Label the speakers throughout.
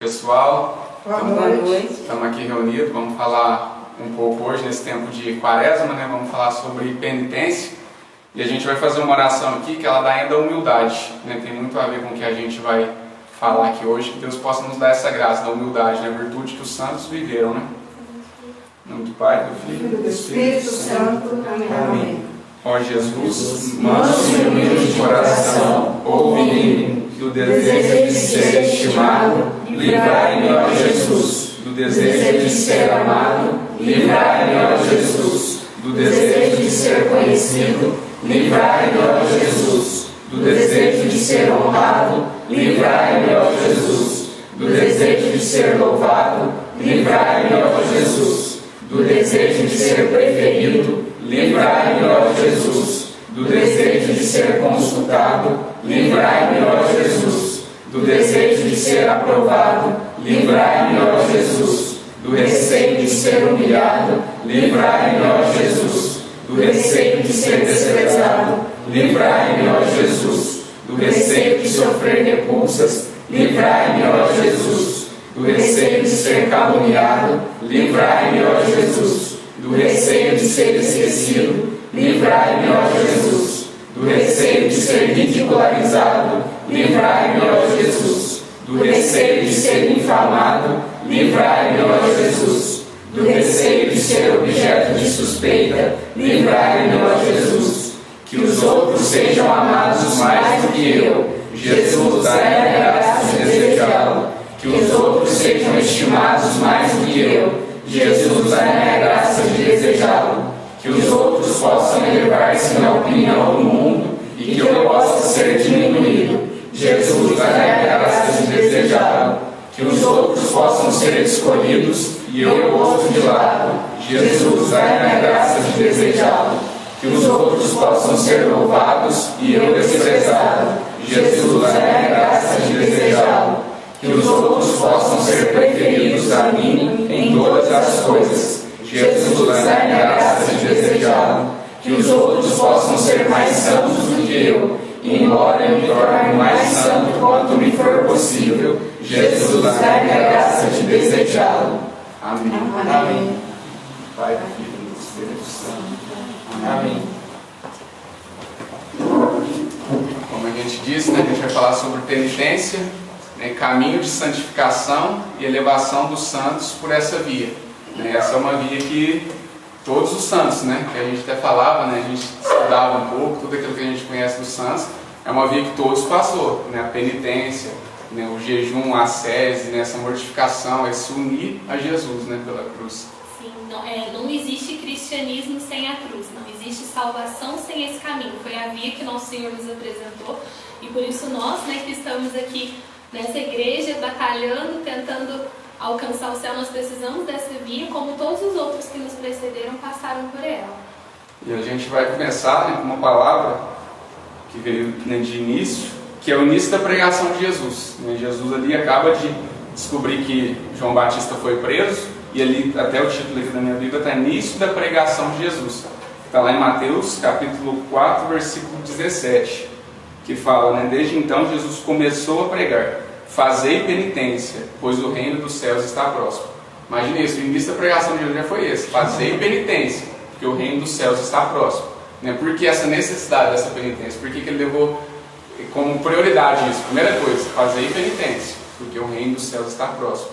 Speaker 1: Pessoal,
Speaker 2: Boa noite.
Speaker 1: Estamos aqui reunidos, vamos falar um pouco hoje nesse tempo de quaresma, né? Vamos falar sobre penitência e a gente vai fazer uma oração aqui que ela dá ainda humildade, né? Tem muito a ver com o que a gente vai falar aqui hoje, que Deus possa nos dar essa graça da humildade, né? A virtude que os santos viveram, né? Em nome do Pai, do Filho e do
Speaker 2: Espírito Santo. Amém.
Speaker 1: Ó Jesus, manso e humilde de coração, ouve-me do desejo de ser estimado, livrai-me, ó Jesus, do desejo de ser amado, livrai-me, ó Jesus, do desejo de ser conhecido, livrai-me, ó Jesus, do desejo de ser honrado, livrai-me, ó Jesus, do desejo de ser louvado, livrai-me, ó Jesus, do desejo de ser preferido, livrai-me, ó Jesus, do desejo de ser consultado, livrai-me, ó Jesus, do desejo de ser aprovado, livrai-me, ó Jesus, do receio de ser humilhado, livrai-me, ó Jesus, do receio de ser desprezado, livrai-me, ó Jesus, do receio de sofrer repulsas, livrai-me, ó Jesus, do receio de ser caluniado, livrai-me, ó Jesus, do receio de ser esquecido, livrai-me, ó Jesus, do receio de ser ridicularizado, livrai-me, ó Jesus, do receio de ser infamado, livrai-me, ó Jesus, do receio de ser objeto de suspeita, livrai-me, ó Jesus, que os outros sejam amados mais do que eu, Jesus, dai-me a graça de desejá-lo, que os outros sejam estimados mais do que eu, Jesus, dai-me a graça de desejá-lo, que os outros possam elevar-se na opinião do mundo e que eu possa ser diminuído, Jesus, dai-me a graça de desejá-lo, que os outros possam ser escolhidos e eu posto de lado, Jesus, dai-me a graça de desejá-lo, que os outros possam ser louvados e eu desprezado, Jesus, dai-me a graça de desejá-lo, que os outros possam ser preferidos a mim em todas as coisas, Jesus, dai-me a graça de desejá-lo, que os outros possam ser mais santos do que eu, embora eu me torne mais santo quanto me for possível, Jesus, dai-me a graça de desejá-lo. Amém.
Speaker 2: Amém.
Speaker 1: Pai, do Filho e do Espírito Santo. Amém. Como a gente disse, né, a gente vai falar sobre penitência, né, caminho de santificação e elevação dos santos por essa via. Né, essa é uma via que todos os santos, né, que a gente até falava, né, a gente estudava um pouco, tudo aquilo que a gente conhece dos santos, é uma via que todos passou, né, a penitência, né, o jejum, a ascese, né, essa mortificação, é se unir a Jesus, né, pela cruz.
Speaker 3: Sim, não existe cristianismo sem a cruz, não existe salvação sem esse caminho. Foi a via que nosso Senhor nos apresentou e por isso nós, né, que estamos aqui nessa igreja, batalhando, tentando alcançar o céu, nós precisamos dessa via, como todos os outros que nos precederam passaram por ela.
Speaker 1: E a gente vai começar, né, com uma palavra que veio, né, de início, que é o início da pregação de Jesus. Né? Jesus ali acaba de descobrir que João Batista foi preso, e ali, até o título aqui da minha Bíblia, está início da pregação de Jesus. Está lá em Mateus, capítulo 4, versículo 17, que fala, né, desde então Jesus começou a pregar: fazei penitência, pois o reino dos céus está próximo. Imagina isso, o início da pregação de Jesus já foi esse: fazei penitência, porque o reino dos céus está próximo. Né? Por que essa necessidade dessa penitência? Por que ele levou como prioridade isso? Primeira coisa, fazei penitência, porque o reino dos céus está próximo.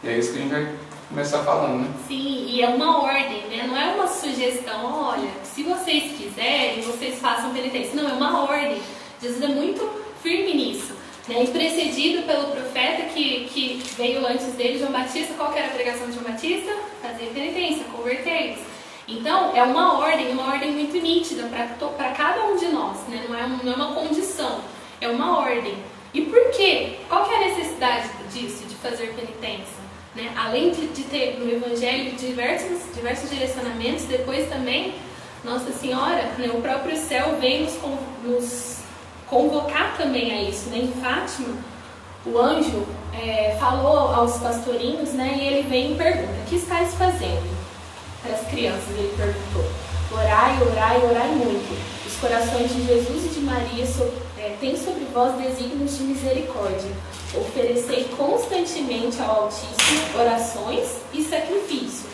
Speaker 1: E é isso que a gente vai começar falando, né?
Speaker 3: Sim, e é uma ordem, né? Não é uma sugestão, olha, se vocês quiserem, vocês façam penitência. Não, é uma ordem. Jesus é muito firme nisso. Né? E precedido pelo profeta que veio antes dele, João Batista. Qual que era a pregação de João Batista? Fazer penitência, converter-los. Então, é uma ordem muito nítida para cada um de nós, né? Não é uma condição, é uma ordem. E por quê? Qual que é a necessidade disso, de fazer penitência? Né? Além de ter no Evangelho diversos direcionamentos, depois também, Nossa Senhora, né, o próprio céu vem nos convocar também a isso. Né? Em Fátima, o anjo falou aos pastorinhos, né, e ele vem e pergunta: o que estáis fazendo? Para as crianças, ele perguntou: orai, orai, orai muito. Os corações de Jesus e de Maria têm sobre vós desígnios de misericórdia. Oferecei constantemente ao Altíssimo orações e sacrifício.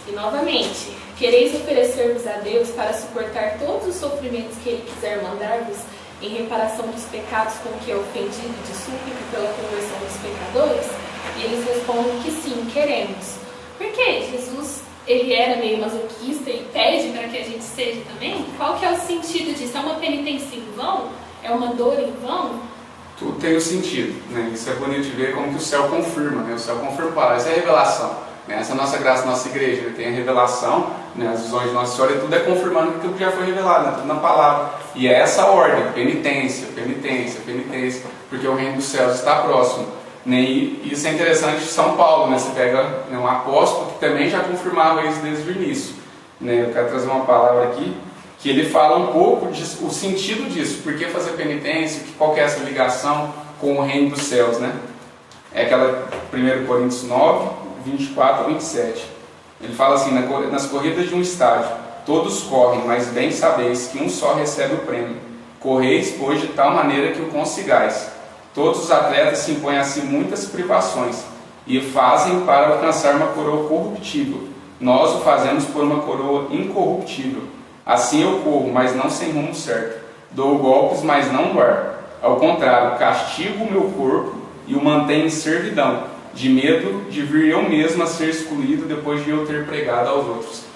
Speaker 3: E novamente, quereis oferecer-vos a Deus para suportar todos os sofrimentos que Ele quiser mandar-vos em reparação dos pecados com que é ofendido de súplica pela conversão dos pecadores? E eles respondem que sim, queremos. Porque Jesus, ele era meio masoquista e pede para que a gente seja também? Qual que é o sentido disso? É uma penitência em vão? É uma dor em vão?
Speaker 1: Tudo tem um sentido, né? Isso é bonito de ver como que o céu confirma, né? O céu confirma, essa é a revelação, né? Essa é a nossa graça, nossa igreja, né? Tem a revelação, né? As visões de Nossa Senhora, e tudo é confirmando aquilo que já foi revelado, né? Tudo na palavra. E é essa ordem, penitência, penitência, penitência, porque o reino dos céus está próximo, né? E isso é interessante de São Paulo, né? Você pega, né, um apóstolo que também já confirmava isso desde o início, né? Eu quero trazer uma palavra aqui, que ele fala um pouco o sentido disso, por que fazer penitência, qual que é essa ligação com o reino dos céus, né? É aquela 1 Coríntios 9, 24 a 27. Ele fala assim, nas corridas de um estádio, todos correm, mas bem sabeis que um só recebe o prêmio. Correis, pois, de tal maneira que o consigais. Todos os atletas se impõem a si muitas privações, e fazem para alcançar uma coroa corruptível. Nós o fazemos por uma coroa incorruptível. Assim eu corro, mas não sem rumo certo. Dou golpes, mas não no ar. Ao contrário, castigo o meu corpo e o mantenho em servidão, de medo de vir eu mesmo a ser excluído depois de eu ter pregado aos outros.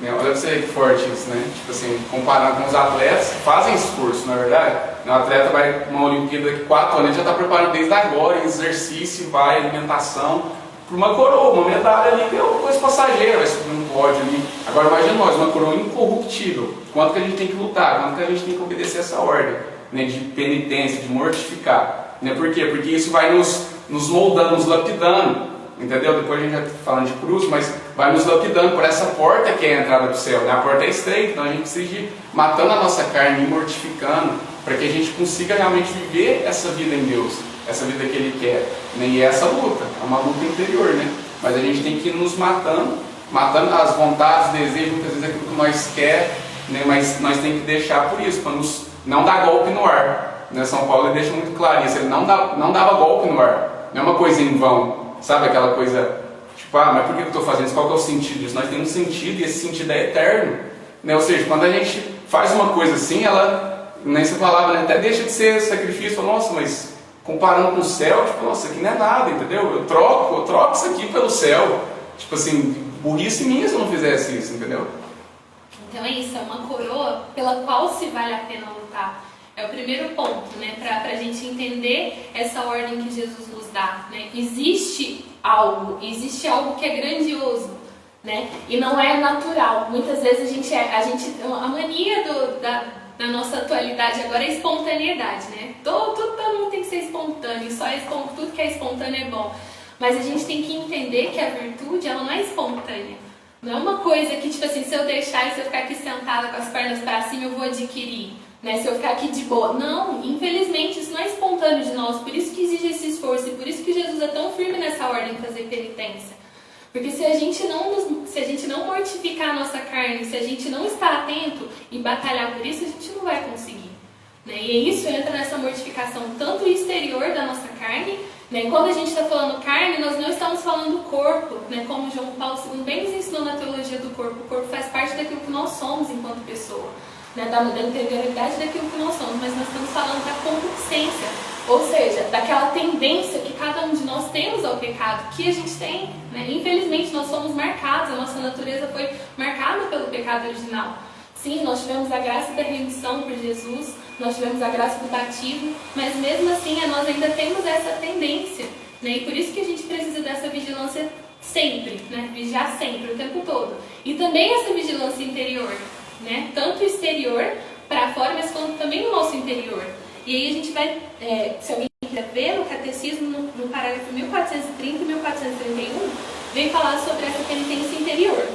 Speaker 1: Olha pra você que forte isso, né? Tipo assim, comparado com os atletas que fazem esforço, não é verdade? O atleta vai para uma Olimpíada daqui 4 anos, ele já está preparando desde agora, exercício, vai, alimentação, por uma coroa, uma medalha ali, que é uma coisa passageira, vai subir um pódio ali. Agora imagina nós, uma coroa incorruptível. Quanto que a gente tem que lutar, quanto que a gente tem que obedecer essa ordem, né, de penitência, de mortificar. Né? Por quê? Porque isso vai nos moldando, nos lapidando, entendeu? Depois a gente vai falando de cruz, mas vai nos lapidando por essa porta que é a entrada do céu, né? A porta é estreita, então a gente precisa ir matando a nossa carne e mortificando, para que a gente consiga realmente viver essa vida em Deus, essa vida que Ele quer, né? E é essa luta, é uma luta interior, né? Mas a gente tem que ir nos matando as vontades, os desejos, muitas vezes aquilo que nós quer, né? Mas nós temos que deixar por isso, para não dar golpe no ar, né? São Paulo ele deixa muito claro isso, ele não dava golpe no ar, não é uma coisa em vão, sabe aquela coisa, tipo, mas por que eu estou fazendo isso, qual que é o sentido disso? Nós temos um sentido e esse sentido é eterno, né? Ou seja, quando a gente faz uma coisa assim, ela, nem você falava, né? Até deixa de ser sacrifício, fala, nossa, mas comparando com o céu, tipo, nossa, isso aqui não é nada, entendeu? Eu troco isso aqui pelo céu. Tipo assim, burrice minha se eu não fizesse isso, entendeu?
Speaker 3: Então é isso, é uma coroa pela qual se vale a pena lutar. É o primeiro ponto, né? Para a gente entender essa ordem que Jesus nos dá, né? Existe algo que é grandioso, né? E não é natural. Muitas vezes a mania da nossa atualidade agora é a espontaneidade, né? Todo mundo tem que ser espontâneo, tudo que é espontâneo é bom. Mas a gente tem que entender que a virtude, ela não é espontânea. Não é uma coisa que, tipo assim, se eu deixar e se eu ficar aqui sentada com as pernas para cima, eu vou adquirir, né? Se eu ficar aqui de boa. Não, infelizmente, isso não é espontâneo de nós. Por isso que exige esse esforço e por isso que Jesus é tão firme nessa ordem de fazer penitência. Porque se a gente não mortificar a nossa carne, se a gente não estar atento e batalhar por isso, a gente não vai conseguir, né? E isso entra nessa mortificação tanto exterior da nossa carne, né? Quando a gente está falando carne, nós não estamos falando do corpo, né? Como João Paulo II bem nos ensinou na teologia do corpo. O corpo faz parte daquilo que nós somos enquanto pessoa, né? Da interioridade daquilo que nós somos, mas nós estamos falando da concupiscência, ou seja, daquela tendência que cada um de nós temos ao pecado, que a gente tem, né? Infelizmente nós somos marcados, a nossa natureza foi marcada pelo pecado original. Sim, nós tivemos a graça da remissão por Jesus, nós tivemos a graça do batismo, mas mesmo assim nós ainda temos essa tendência, né? E por isso que a gente precisa dessa vigilância sempre, né? Vigiar sempre, o tempo todo. E também essa vigilância interior, né? Tanto exterior para fora, mas quanto também no nosso interior. E aí a gente vai, se alguém quiser ver, no catecismo, no parágrafo 1430 e 1431, vem falar sobre essa penitência interior.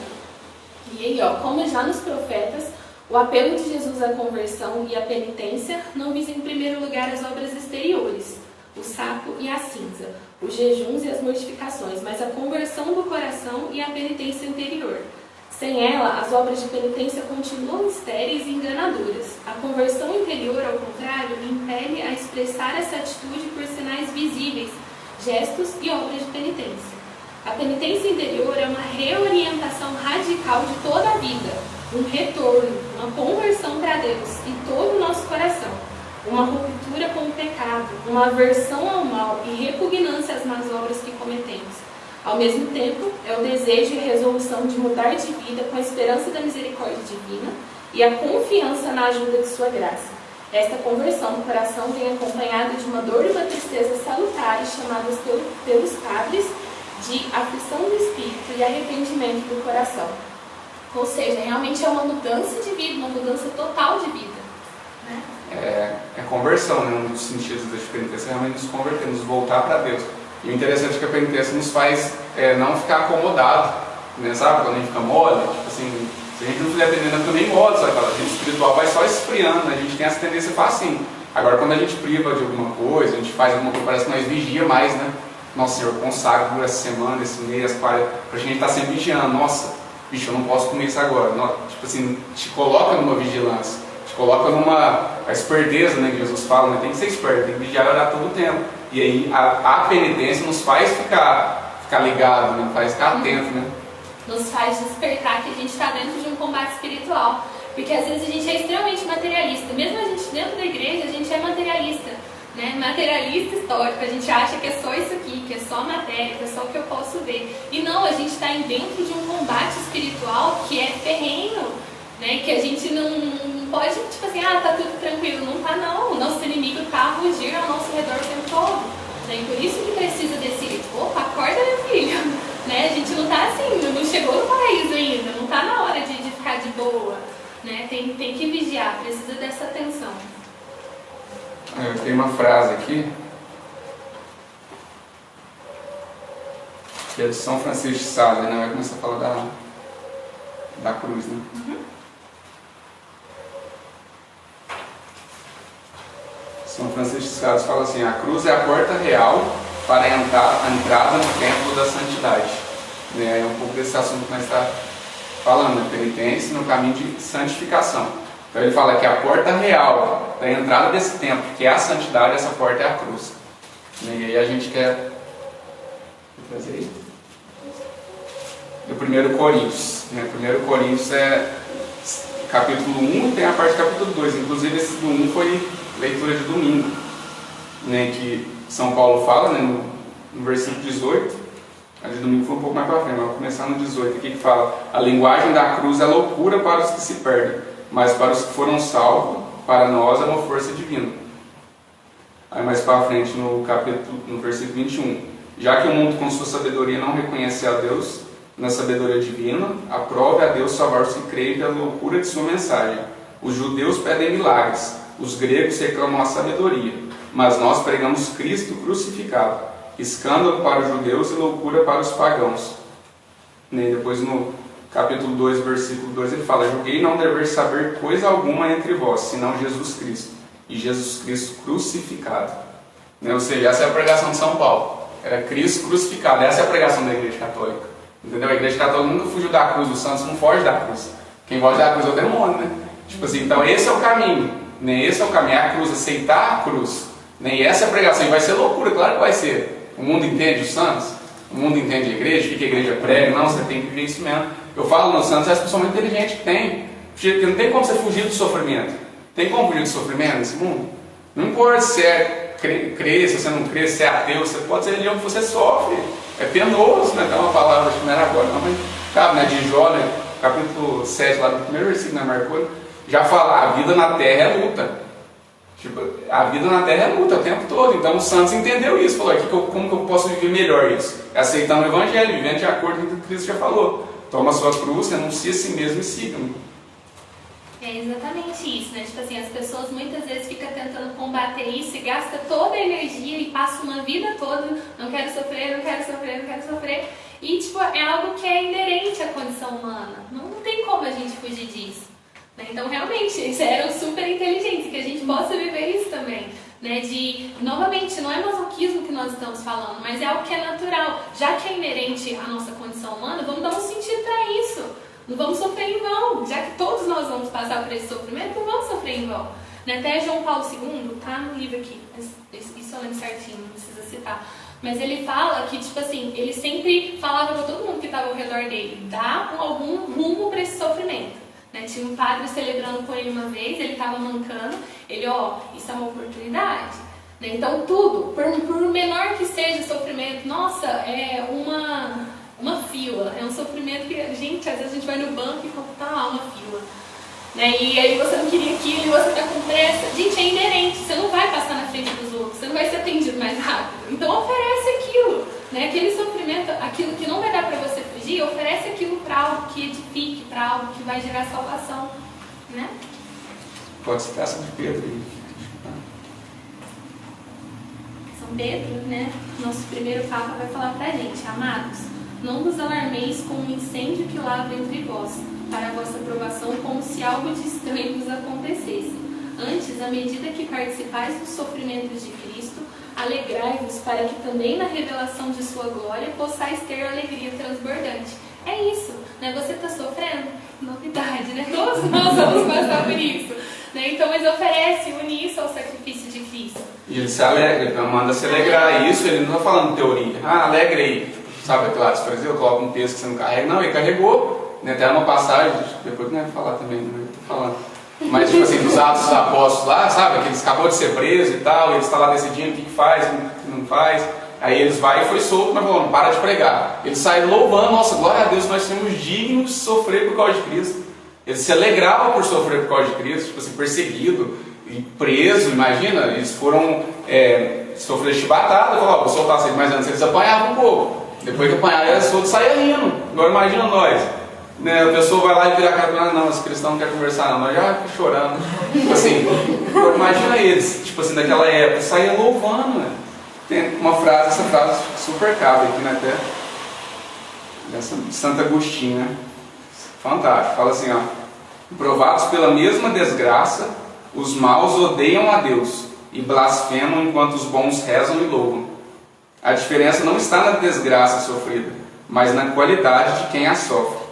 Speaker 3: E aí, como já nos profetas, o apelo de Jesus à conversão e à penitência não visa em primeiro lugar as obras exteriores, o saco e a cinza, os jejuns e as mortificações, mas a conversão do coração e a penitência interior. Sem ela, as obras de penitência continuam estéreis e enganadoras. A conversão interior, ao contrário, impele a expressar essa atitude por sinais visíveis, gestos e obras de penitência. A penitência interior é uma reorientação radical de toda a vida, um retorno, uma conversão para Deus em todo o nosso coração, uma ruptura com o pecado, uma aversão ao mal e repugnância às más obras que cometemos. Ao mesmo tempo, é o desejo e resolução de mudar de vida com a esperança da misericórdia divina e a confiança na ajuda de sua graça. Esta conversão do coração vem acompanhada de uma dor e uma tristeza salutares chamadas pelos padres de aflição do espírito e arrependimento do coração. Ou seja, realmente é uma mudança de vida, uma mudança total de vida. Né?
Speaker 1: É conversão, né? Um dos sentidos da penitência é realmente nos converter, nos voltar para Deus. E o interessante é que a penitência nos faz não ficar acomodado, né? Sabe? Quando a gente fica mole, tipo assim, se a gente não fizer penitência, fica meio mole, sabe? A gente espiritual vai só esfriando, né? A gente tem essa tendência a fazer assim. Agora, quando a gente priva de alguma coisa, a gente faz alguma coisa, parece que nós vigia mais, né? Nossa, Senhor, consagra essa semana, esse mês, pra gente estar sempre vigiando. Nossa, bicho, eu não posso comer isso agora. Tipo assim, te coloca numa vigilância, te coloca numa a esperteza, né, que Jesus fala, né? Tem que ser esperto, tem que vigiar e orar todo o tempo. E aí a penitência nos faz ficar ligado, né? Faz ficar atento, né?
Speaker 3: Nos faz despertar que a gente está dentro de um combate espiritual. Porque às vezes a gente é extremamente materialista. Mesmo a gente dentro da igreja, a gente é materialista. Né? Materialista histórico, a gente acha que é só isso aqui, que é só matéria, que é só o que eu posso ver. E não, a gente está dentro de um combate espiritual que é ferrenho, né? Que a gente não pode, tipo assim, tá tudo tranquilo. Não tá, não. O nosso inimigo tá a rugir ao nosso redor o tempo todo. Né? E por isso que precisa desse, opa, acorda, meu filho. Né? A gente não tá assim, não chegou no paraíso ainda, não tá na hora de ficar de boa. Né? Tem que vigiar, precisa dessa atenção.
Speaker 1: Eu tenho uma frase aqui, que é de São Francisco de Sales, né? Vai começar a falar da cruz, né?
Speaker 3: Uhum.
Speaker 1: São Francisco de Sales fala assim: a cruz é a porta real para a entrada no templo da santidade. É um pouco desse assunto que nós estamos falando, né? Penitência no caminho de santificação. Então ele fala que a porta real da entrada desse templo, que é a santidade, essa porta é a cruz. E aí a gente quer trazer aí do 1 Coríntios. 1 Coríntios é capítulo 1 e tem a parte do capítulo 2. Inclusive esse do 1 foi leitura de domingo, né, que São Paulo fala, né, no versículo 18. A de domingo foi um pouco mais para frente, mas vou começar no 18 aqui, que fala: a linguagem da cruz é loucura para os que se perdem, mas para os que foram salvos, para nós é uma força divina. Aí mais para frente no versículo 21, já que o mundo com sua sabedoria não reconhece a Deus na sabedoria divina, aprove a Deus salvar os que creem pela loucura de sua mensagem. Os judeus pedem milagres, os gregos reclamam a sabedoria, mas nós pregamos Cristo crucificado, escândalo para os judeus e loucura para os pagãos. E depois no capítulo 2, versículo 2, ele fala: julguei não dever saber coisa alguma entre vós, senão Jesus Cristo, e Jesus Cristo crucificado. Ou seja, essa é a pregação de São Paulo. Era Cristo crucificado. Essa é a pregação da Igreja Católica. Entendeu? A Igreja Católica nunca fugiu da cruz. Os santos não fogem da cruz. Quem foge da cruz é o demônio, né? Tipo assim, então esse é o caminho. Esse é o caminho, é a cruz, aceitar a cruz. E essa é a pregação. E vai ser loucura, claro que vai ser. O mundo entende os santos? O mundo entende a igreja? O que a igreja prega? Não, você tem que viver isso mesmo. Eu falo nos santos, é as pessoas muito inteligentes que tem. Porque não tem como você fugir do sofrimento. Tem como fugir do sofrimento nesse mundo? Não importa se é crer, se você não crê, se é ateu, você pode ser religião que você sofre. É penoso, né? Dá uma palavra, acho que não era agora, não, mas cabe, né? De Jó, né? Capítulo 7, lá do primeiro versículo, né, Marconi? Já fala: a vida na terra é luta. Tipo, a vida na terra é luta o tempo todo. Então o Santos entendeu isso, falou: como que eu posso viver melhor isso? É aceitando o Evangelho, vivendo de acordo com o que Cristo já falou. Toma a sua cruz, renuncia a si mesmo e siga-me.
Speaker 3: É exatamente isso, né? Tipo assim, as pessoas muitas vezes ficam tentando combater isso e gastam toda a energia e passam uma vida toda: não quero sofrer, não quero sofrer, não quero sofrer. E tipo, é algo que é inerente à condição humana. Não tem como a gente fugir disso. Então, realmente, eles eram super inteligentes, que a gente possa viver isso também. Né? Novamente, não é masoquismo que nós estamos falando, mas é algo que é natural. Já que é inerente à nossa condição humana, vamos dar um sentido para isso. Não vamos sofrer em vão, já que todos nós vamos passar por esse sofrimento, não vamos sofrer em vão. Até João Paulo II, tá no livro aqui, isso eu lembro certinho, não precisa citar. Mas ele fala que, tipo assim, ele sempre falava para todo mundo que estava ao redor dele, dá algum rumo para esse sofrimento. Tinha um padre celebrando com ele uma vez, ele estava mancando, ele, isso é uma oportunidade. Então tudo, por menor que seja o sofrimento, nossa, é uma fila, é um sofrimento que, gente, às vezes a gente vai no banco e fala, tá lá uma fila. E aí você não queria aquilo e você está com pressa. Gente, é inerente, você não vai passar na frente dos outros, você não vai ser atendido mais rápido. Então oferece aquilo, aquele sofrimento, aquilo que não vai dar para você fugir, oferece aquilo para algo que edifique, para algo que vai gerar salvação.
Speaker 1: Pode citar São Pedro.
Speaker 3: São Pedro, nosso primeiro Papa, vai falar para a gente: amados, não vos alarmeis com o incêndio que lavra entre vós, para a vossa aprovação, como se algo de estranho vos acontecesse. Antes, à medida que participais dos sofrimentos de Cristo, alegrai-vos para que também na revelação de sua glória possais ter alegria transbordante. É isso, Você está sofrendo? Novidade, Todos nós vamos passar por isso. Então, mas oferece, une isso ao sacrifício de Cristo.
Speaker 1: E ele se alegra, ele manda se alegrar. Isso ele não está falando teoria. Alegre aí. Sabe aquela fariseu, coloca um texto que você não carrega. Não, ele carregou. Até uma passagem, depois não vai falar também, não estou falando. Mas tipo assim, dos Atos dos Apóstolos lá, sabe? Que eles acabou de ser preso e tal, e eles estão lá decidindo o que faz, o que não faz. Aí eles vai e foi solto, mas falou, não para de pregar. Eles saem louvando, nossa, glória a Deus, nós somos dignos de sofrer por causa de Cristo. Eles se alegravam por sofrer por causa de Cristo, tipo assim, perseguido e preso, imagina, eles foram sofrer chibatada, falaram, vou soltar vocês, mas antes eles apanhavam um pouco. Depois que apanharam, eles soltos saíam rindo. Agora imagina nós. A pessoa vai lá e vira a cara e fala, não, esse cristão não quer conversar não, mas já fica chorando. Tipo assim, imagina eles, tipo assim, daquela época, saia louvando, Tem uma frase, essa frase super cabe aqui, até, dessa de Santo Agostinho, fantástico, fala assim, provados pela mesma desgraça, os maus odeiam a Deus e blasfemam enquanto os bons rezam e louvam. A diferença não está na desgraça sofrida, mas na qualidade de quem a sofre.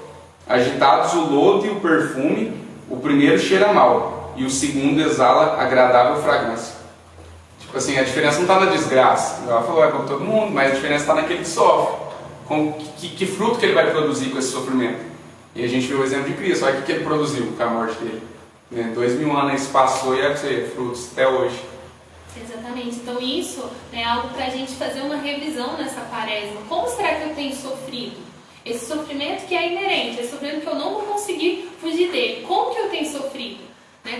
Speaker 1: Agitados o lodo e o perfume, o primeiro cheira mal e o segundo exala agradável fragrância. Tipo assim, a diferença não está na desgraça. Ela falou, como todo mundo, mas a diferença está naquele que sofre. Que fruto que ele vai produzir com esse sofrimento? E a gente viu o exemplo de Cristo. Olha o que ele produziu com a morte dele. 2000 anos se passou e é frutos até hoje.
Speaker 3: Exatamente. Então isso é algo para a gente fazer uma revisão nessa quaresma. Como será que eu tenho sofrido? Esse sofrimento que é inerente, esse sofrimento que eu não vou conseguir fugir dele. Como que eu tenho sofrido?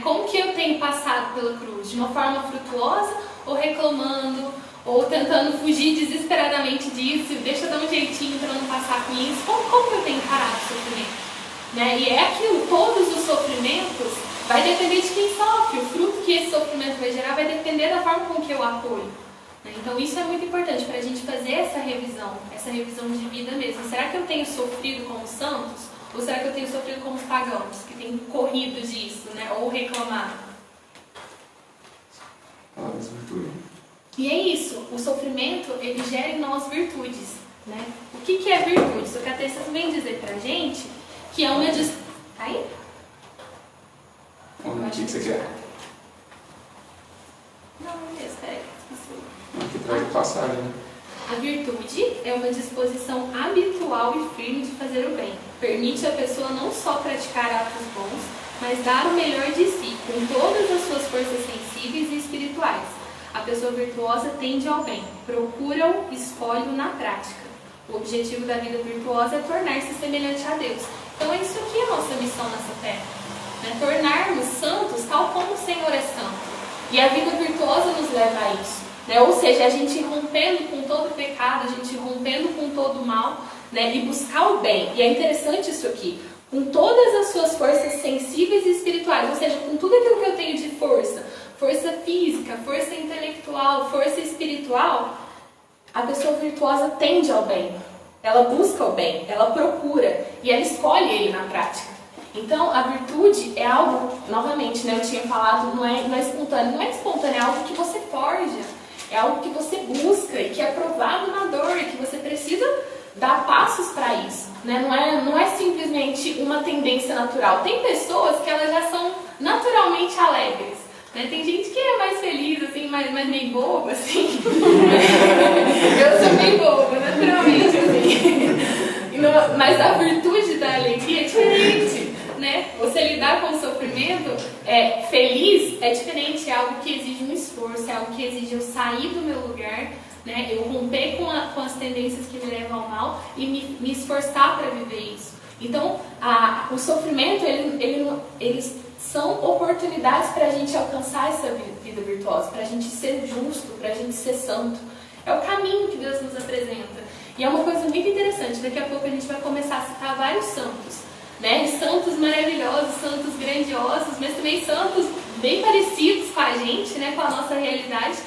Speaker 3: Como que eu tenho passado pela cruz? De uma forma frutuosa ou reclamando? Ou tentando fugir desesperadamente disso? Deixa eu dar um jeitinho para não passar com isso? Como que eu tenho encarado o sofrimento? E é aquilo, todos os sofrimentos vai depender de quem sofre. O fruto que esse sofrimento vai gerar vai depender da forma com que eu apoio. Então isso é muito importante para a gente fazer essa revisão de vida mesmo. Será que eu tenho sofrido como santos? Ou será que eu tenho sofrido como os pagãos, que têm corrido disso, ou reclamado? E é isso, o sofrimento, ele gera em nós virtudes. O que é virtude? O catecismo vem dizer pra gente que é uma... Tá aí?
Speaker 1: O que você quer?
Speaker 3: Não, beleza, peraí.
Speaker 1: Aqui traz a passagem.
Speaker 3: A virtude é uma disposição habitual e firme de fazer o bem. Permite a pessoa não só praticar atos bons, mas dar o melhor de si, com todas as suas forças sensíveis e espirituais. A pessoa virtuosa tende ao bem, procura-o, escolhe-o na prática. O objetivo da vida virtuosa é tornar-se semelhante a Deus. Então é isso aqui a nossa missão nessa terra. Tornarmos santos tal como o Senhor é santo. E a vida virtuosa nos leva a isso. Ou seja, a gente rompendo com todo o pecado, a gente rompendo com todo o mal, e buscar o bem. E é interessante isso aqui. Com todas as suas forças sensíveis e espirituais, ou seja, com tudo aquilo que eu tenho de força física, força intelectual, força espiritual, a pessoa virtuosa tende ao bem. Ela busca o bem, ela procura e ela escolhe ele na prática. Então, a virtude é algo, novamente, eu tinha falado, não é espontâneo. Não é espontâneo, é algo que você forja. É algo que você busca e que é provado na dor e que você precisa dar passos para isso. Não é simplesmente realmente uma tendência natural. Tem pessoas que elas já são naturalmente alegres, né? Tem gente que é mais feliz, assim, mais meio boba, assim. Eu sou meio boba, naturalmente, assim. Mas a virtude da alegria é diferente, né? Você lidar com o sofrimento feliz é diferente, é algo que exige um esforço, é algo que exige eu sair do meu lugar, né? Eu romper com as tendências que me levam ao mal e me esforçar para viver isso. Então, o sofrimento, eles são oportunidades para a gente alcançar essa vida virtuosa, para a gente ser justo, para a gente ser santo. É o caminho que Deus nos apresenta. E é uma coisa muito interessante, daqui a pouco a gente vai começar a citar vários santos, né? Santos maravilhosos, santos grandiosos, mas também santos bem parecidos com a gente, né? Com a nossa realidade.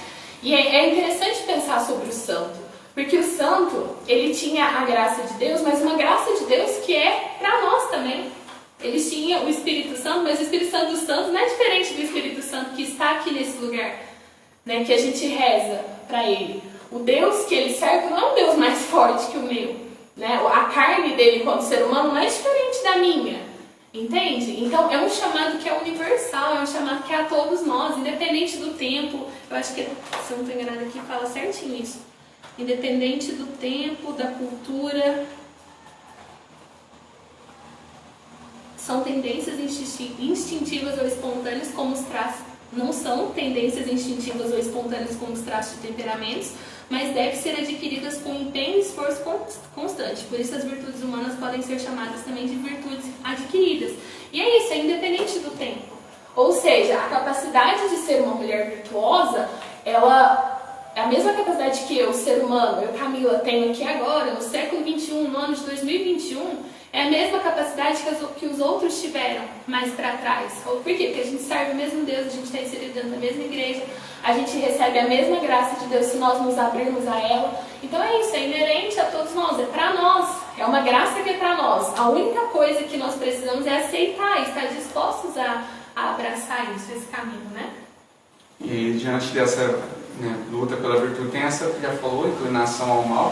Speaker 3: E é interessante pensar sobre o santo, porque o santo, ele tinha a graça de Deus, mas uma graça de Deus que é para nós também. Eles tinham o Espírito Santo, mas o Espírito Santo dos santos não é diferente do Espírito Santo que está aqui nesse lugar, né? Que a gente reza para ele. O Deus que ele serve não é um Deus mais forte que o meu, né? A carne dele enquanto ser humano não é diferente da minha, entende? Então é um chamado que é universal, é um chamado que é a todos nós, independente do tempo. Eu acho que, se eu não estou enganada aqui, fala certinho isso. Independente do tempo, da cultura. São tendências instintivas ou espontâneas como os traços. Não são tendências instintivas ou espontâneas como os traços de temperamentos, mas devem ser adquiridas com empenho e esforço constante. Por isso as virtudes humanas podem ser chamadas também de virtudes adquiridas. E é isso, é independente do tempo. Ou seja, a capacidade de ser uma mulher virtuosa, ela é a mesma capacidade que eu, ser humano, eu, Camila, tenho aqui agora, no século XXI, no ano de 2021, é a mesma capacidade que os outros tiveram mais para trás. Por quê? Porque a gente serve o mesmo Deus, a gente está inserido dentro da mesma igreja, a gente recebe a mesma graça de Deus se nós nos abrirmos a ela. Então é isso, é inerente a todos nós, é para nós, é uma graça que é para nós. A única coisa que nós precisamos é aceitar e estar dispostos a abraçar isso, esse caminho, né?
Speaker 1: E diante dessa luta pela virtude, tem essa que já falou, inclinação ao mal,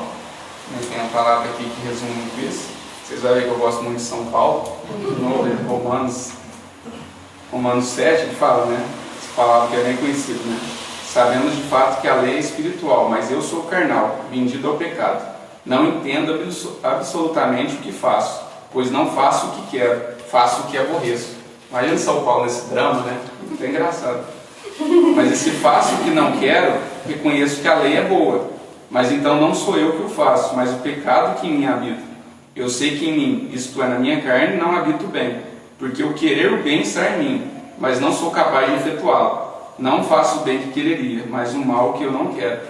Speaker 1: né? Tem a palavra aqui que resume muito isso. Vocês vão ver que eu gosto muito de São Paulo, no Romanos 7, ele fala, né? Essa palavra que é bem conhecida, né? Sabemos de fato que a lei é espiritual, mas eu sou carnal, vendido ao pecado. Não entendo absolutamente o que faço, pois não faço o que quero, faço o que aborreço. Imagina São Paulo nesse drama, né? Muito engraçado. Mas e se faço o que não quero, reconheço que a lei é boa. Mas então não sou eu que o faço, mas o pecado que em mim habita. Eu sei que em mim, isto é, na minha carne, não habito o bem, porque o querer o bem está em mim, mas não sou capaz de efetuá-lo. Não faço o bem que quereria, mas o mal que eu não quero.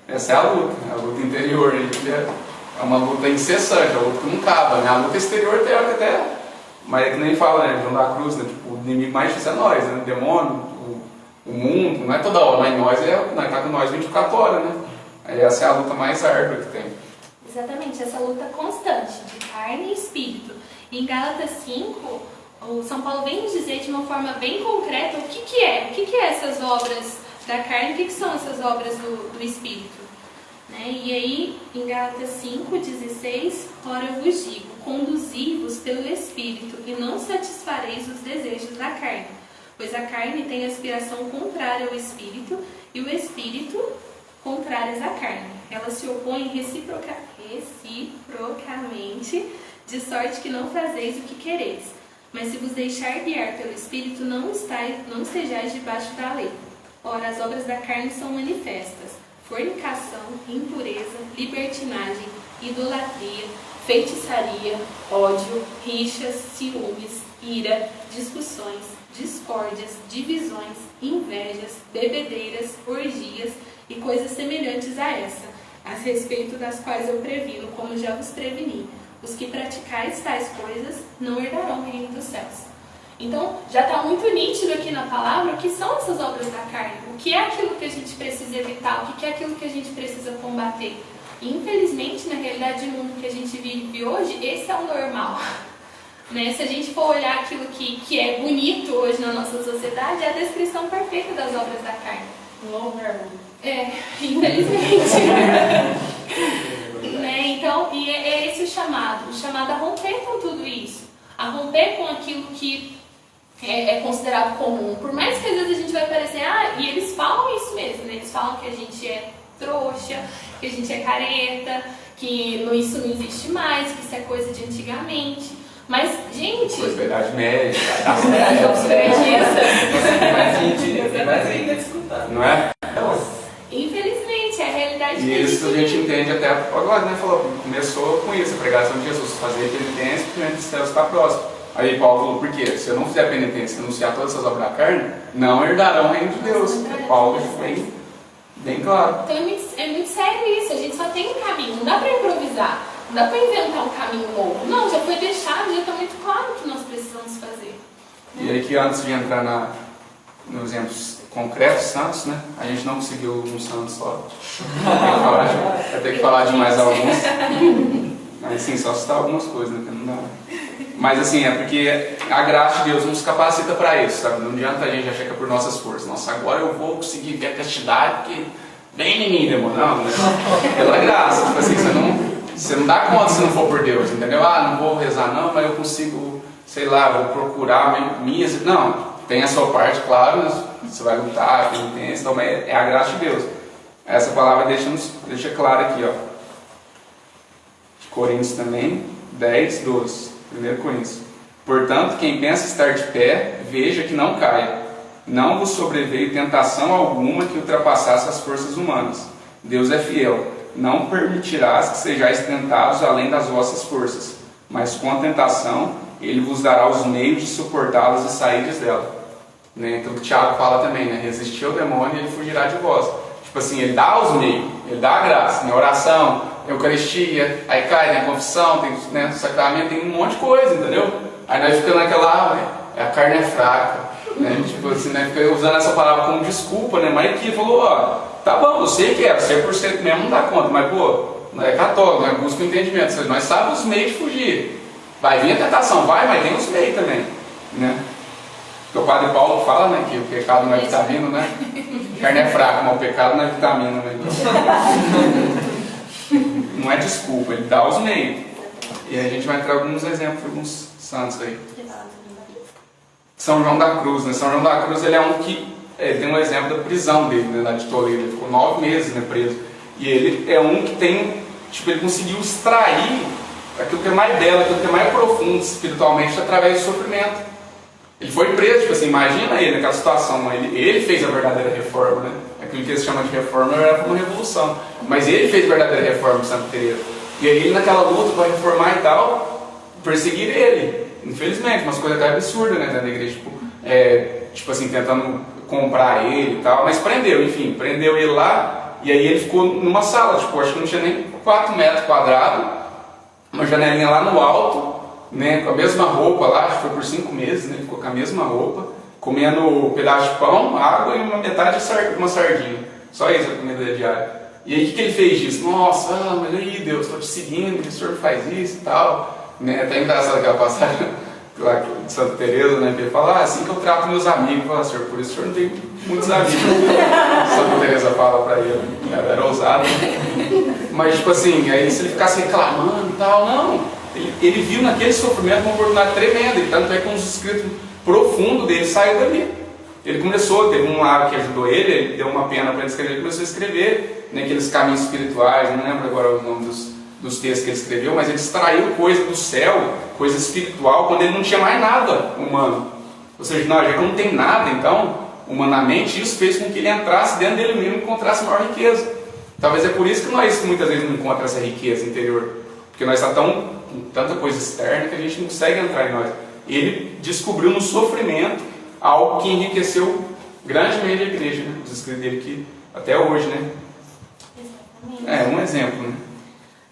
Speaker 1: Essa é a luta interior. É uma luta incessante, a luta que não acaba, né? A luta exterior tem até, mas é que nem fala, né? João da Cruz, né? Tipo, o inimigo mais difícil é nós, né? O demônio, o mundo, não é toda hora, mas nós está com nós 24 horas, né? Aí essa é a luta mais árdua que tem.
Speaker 3: Exatamente, essa luta constante de carne e espírito. Em Gálatas 5, o São Paulo vem nos dizer de uma forma bem concreta o que é essas obras da carne, o que são essas obras do espírito. Né? E aí, em Gálatas 5,16, ora vos digo, conduzi-vos pelo espírito e não satisfareis os desejos da carne, pois a carne tem aspiração contrária ao espírito e o espírito contrárias à carne. Elas se opõem reciprocamente, de sorte que não fazeis o que quereis. Mas se vos deixar guiar pelo Espírito, não estejais debaixo da lei. Ora, as obras da carne são manifestas: fornicação, impureza, libertinagem, idolatria, feitiçaria, ódio, rixas, ciúmes, ira, discussões, discórdias, divisões, invejas, bebedeiras, orgias e coisas semelhantes a essa, a respeito das quais eu previno, como já vos preveni. Os que praticais tais coisas não herdarão o reino dos céus. Então, já está muito nítido aqui na palavra o que são essas obras da carne, o que é aquilo que a gente precisa evitar, o que é aquilo que a gente precisa combater. E, infelizmente, na realidade do mundo que a gente vive hoje, esse é o normal. Né? Se a gente for olhar aquilo que é bonito hoje na nossa sociedade, é a descrição perfeita das obras da carne. Infelizmente. Né? Então, e é esse o chamado a romper com tudo isso, a romper com aquilo que é considerado comum. Por mais que às vezes a gente vai parecer, e eles falam isso mesmo, né? Eles falam que a gente é trouxa, que a gente é careta, que isso não existe mais, que isso é coisa de antigamente. Mas, gente...
Speaker 1: Coisa da Idade Média,
Speaker 4: Mas ainda escutar.
Speaker 1: não é?
Speaker 3: Infelizmente, é a realidade que
Speaker 1: E isso a gente entende até agora, né? Falou, começou com isso, a pregação de Jesus, fazer penitência, porque o reino dos céus está próximo. Aí Paulo falou, por quê? Se eu não fizer penitência e anunciar todas essas obras da carne, não herdarão o reino de Deus. Paulo foi bem claro.
Speaker 3: Então é muito sério isso, a gente só tem um caminho, não dá pra improvisar, não dá pra inventar um caminho novo. Não, já foi deixado, já está muito claro o que nós precisamos fazer.
Speaker 1: E aí que antes de entrar nos exemplos concretos santos, né? A gente não conseguiu um santo só. Vai ter que falar de mais alguns. Mas assim, só citar algumas coisas, né? Não dá. Mas assim, é porque a graça de Deus nos capacita para isso, sabe? Não adianta a gente achar que é por nossas forças. Nossa, agora eu vou conseguir ver a castidade, porque bem em mim, demônio. Não, né? Pela graça. Tipo assim, você não dá conta se não for por Deus, entendeu? Não vou rezar não, mas eu consigo, sei lá, vou procurar minhas... Não, tem a sua parte, claro, né? Você vai lutar, penitência, então é a graça de Deus. Essa palavra deixa claro aqui, ó. De Coríntios também, 10, 12. 1 Coríntios. Portanto, quem pensa estar de pé, veja que não caia. Não vos sobreveio tentação alguma que ultrapassasse as forças humanas. Deus é fiel. Não permitirás que sejais tentados além das vossas forças. Mas com a tentação, Ele vos dará os meios de suportá-las e saíres dela. Né? Então o Tiago fala também, né? Resistir ao demônio e ele fugirá de vós. Tipo assim, Ele dá os meios, Ele dá a graça. Né? Oração, Eucaristia, aí cai, tem a confissão, tem, né, sacramento, tem um monte de coisa, entendeu? Aí nós ficamos naquela, a carne é fraca, né? Tipo assim, né? Fica usando essa palavra como desculpa, né? Mas aqui falou, tá bom, eu sei que é, 100% mesmo não dá conta, mas pô, não é católico, né? Busca o entendimento, nós sabemos os meios de fugir. Vai vir a tentação, mas tem os meios também, né? Porque o padre Paulo fala, né, que o pecado não é vitamina, né? A carne é fraca, mas o pecado não é vitamina, né? Não é desculpa, ele dá os meios. E aí a gente vai entrar alguns exemplos, alguns santos aí. São João da Cruz, né? São João da Cruz, ele é um que tem um exemplo da prisão dele, né, lá de Toledo. Ele ficou 9 meses, né, preso. E ele é um que tem, tipo, ele conseguiu extrair aquilo que é mais belo, aquilo que é mais profundo espiritualmente através do sofrimento. Ele foi preso, tipo assim, imagina ele naquela situação, ele fez a verdadeira reforma, né? Aquilo que eles chamam de reforma era uma revolução, mas ele fez a verdadeira reforma de Santa Teresa. E aí ele naquela luta para reformar e tal, perseguir ele, infelizmente, umas coisas até absurdas, né, dentro da igreja, tipo assim, tentando comprar ele e tal, mas prendeu ele lá, e aí ele ficou numa sala, tipo, acho que não tinha nem 4 metros quadrados, uma janelinha lá no alto, né, com a mesma roupa lá, acho que foi por 5 meses, né, ele ficou com a mesma roupa, comendo um pedaço de pão, água e uma metade de uma sardinha. Só isso a comida diária. E aí o que ele fez disso? Nossa, mas aí Deus, estou te seguindo, o senhor faz isso e tal. Né? Até engraçado aquela passagem lá de Santa Teresa, né? Que ele fala, assim que eu trato meus amigos. Fala, senhor, por isso o senhor não tem muitos amigos. Santa Teresa fala para ele, ela era ousada. Mas tipo assim, aí se ele ficasse reclamando e tal, não. Ele viu naquele sofrimento uma oportunidade tremenda. E tanto é que um dos escritos profundo dele saiu dali. Ele começou, teve um lá que ajudou ele deu uma pena para ele escrever, ele começou a escrever, né, aqueles caminhos espirituais, não lembro agora o nome dos textos que ele escreveu, mas ele extraiu coisa do céu, coisa espiritual, quando ele não tinha mais nada humano. Ou seja, já que não tem nada, então, humanamente, isso fez com que ele entrasse dentro dele mesmo e encontrasse maior riqueza. Talvez é por isso que nós muitas vezes não encontramos essa riqueza interior, porque nós estamos com tanta coisa externa que a gente não consegue entrar em nós. Ele descobriu no sofrimento algo que enriqueceu grandemente a igreja, né? Os escritos dele que até hoje, né?
Speaker 3: Exatamente.
Speaker 1: Um exemplo, né?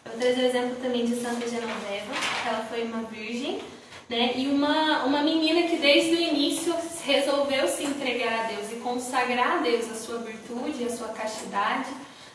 Speaker 3: Eu vou trazer o exemplo também de Santa Genoveva, que ela foi uma virgem, né? E uma menina que desde o início resolveu se entregar a Deus e consagrar a Deus a sua virtude, a sua castidade,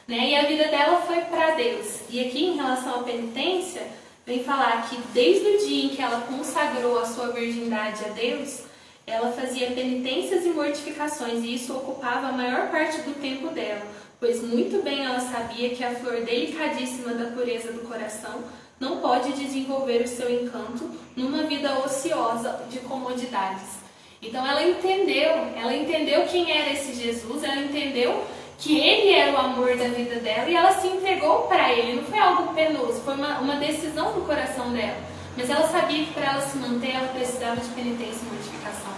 Speaker 3: né? E a vida dela foi para Deus. E aqui em relação à penitência, vem falar que desde o dia em que ela consagrou a sua virgindade a Deus, ela fazia penitências e mortificações, e isso ocupava a maior parte do tempo dela, pois muito bem ela sabia que a flor delicadíssima da pureza do coração não pode desenvolver o seu encanto numa vida ociosa de comodidades. Então ela entendeu quem era esse Jesus, ela entendeu que ele era o amor da vida dela e ela se entregou para ele. Não foi algo penoso, foi uma decisão do coração dela. Mas ela sabia que para ela se manter, ela precisava de penitência e mortificação.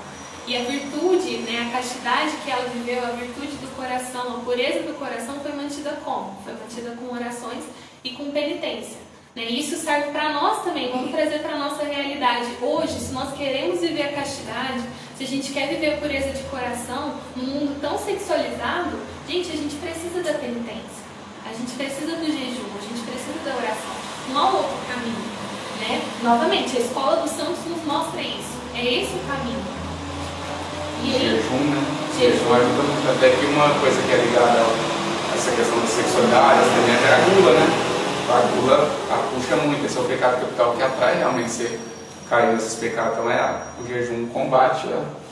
Speaker 3: E a virtude, né, a castidade que ela viveu, a virtude do coração, a pureza do coração foi mantida como? Foi mantida com orações e com penitência. Né? E isso serve para nós também, vamos trazer para a nossa realidade. Hoje, se nós queremos viver a castidade, se a gente quer viver a pureza de coração, num mundo tão sexualizado, gente, a gente precisa da penitência. A gente precisa do jejum, a gente precisa da oração. Não há outro caminho. Né? Novamente, a Escola dos Santos nos mostra isso. É esse o caminho. E aí,
Speaker 1: jejum, né? Jejum ajuda muito. Até que uma coisa que é ligada a essa questão da sexualidade, também é a gula, né? A gula puxa muito. Esse é o pecado capital que atrai realmente você cair nesses pecados. Então o jejum combate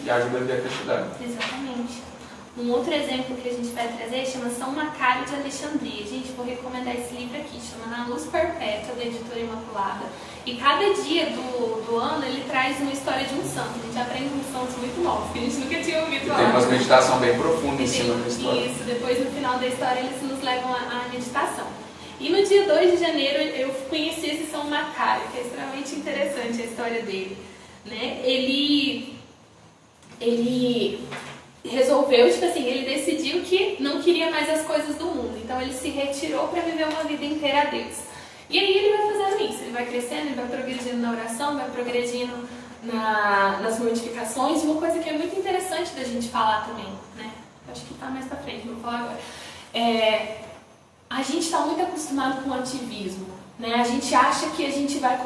Speaker 1: e ajuda a viver a castidade.
Speaker 3: Exatamente. Um outro exemplo que a gente vai trazer chama São Macário de Alexandria. Gente, vou recomendar esse livro aqui, chama Na Luz Perpétua, da Editora Imaculada. E cada dia do ano ele traz uma história de um santo. A gente aprende uns santos muito novos, que a gente nunca tinha ouvido falar.
Speaker 1: Tem umas meditações bem profundas em cima da história.
Speaker 3: Isso, depois no final da história eles nos levam à meditação. E no dia 2 de janeiro eu conheci esse São Macário, que é extremamente interessante a história dele. Né? Ele resolveu, tipo assim, ele decidiu que não queria mais as coisas do mundo. Então ele se retirou para viver uma vida inteira a Deus. E aí ele vai fazendo isso, ele vai crescendo, ele vai progredindo na oração, vai progredindo nas mortificações. E uma coisa que é muito interessante da gente falar também, né? Acho que tá mais pra frente, vou falar agora. A gente está muito acostumado com o ativismo, né? A gente acha que a gente vai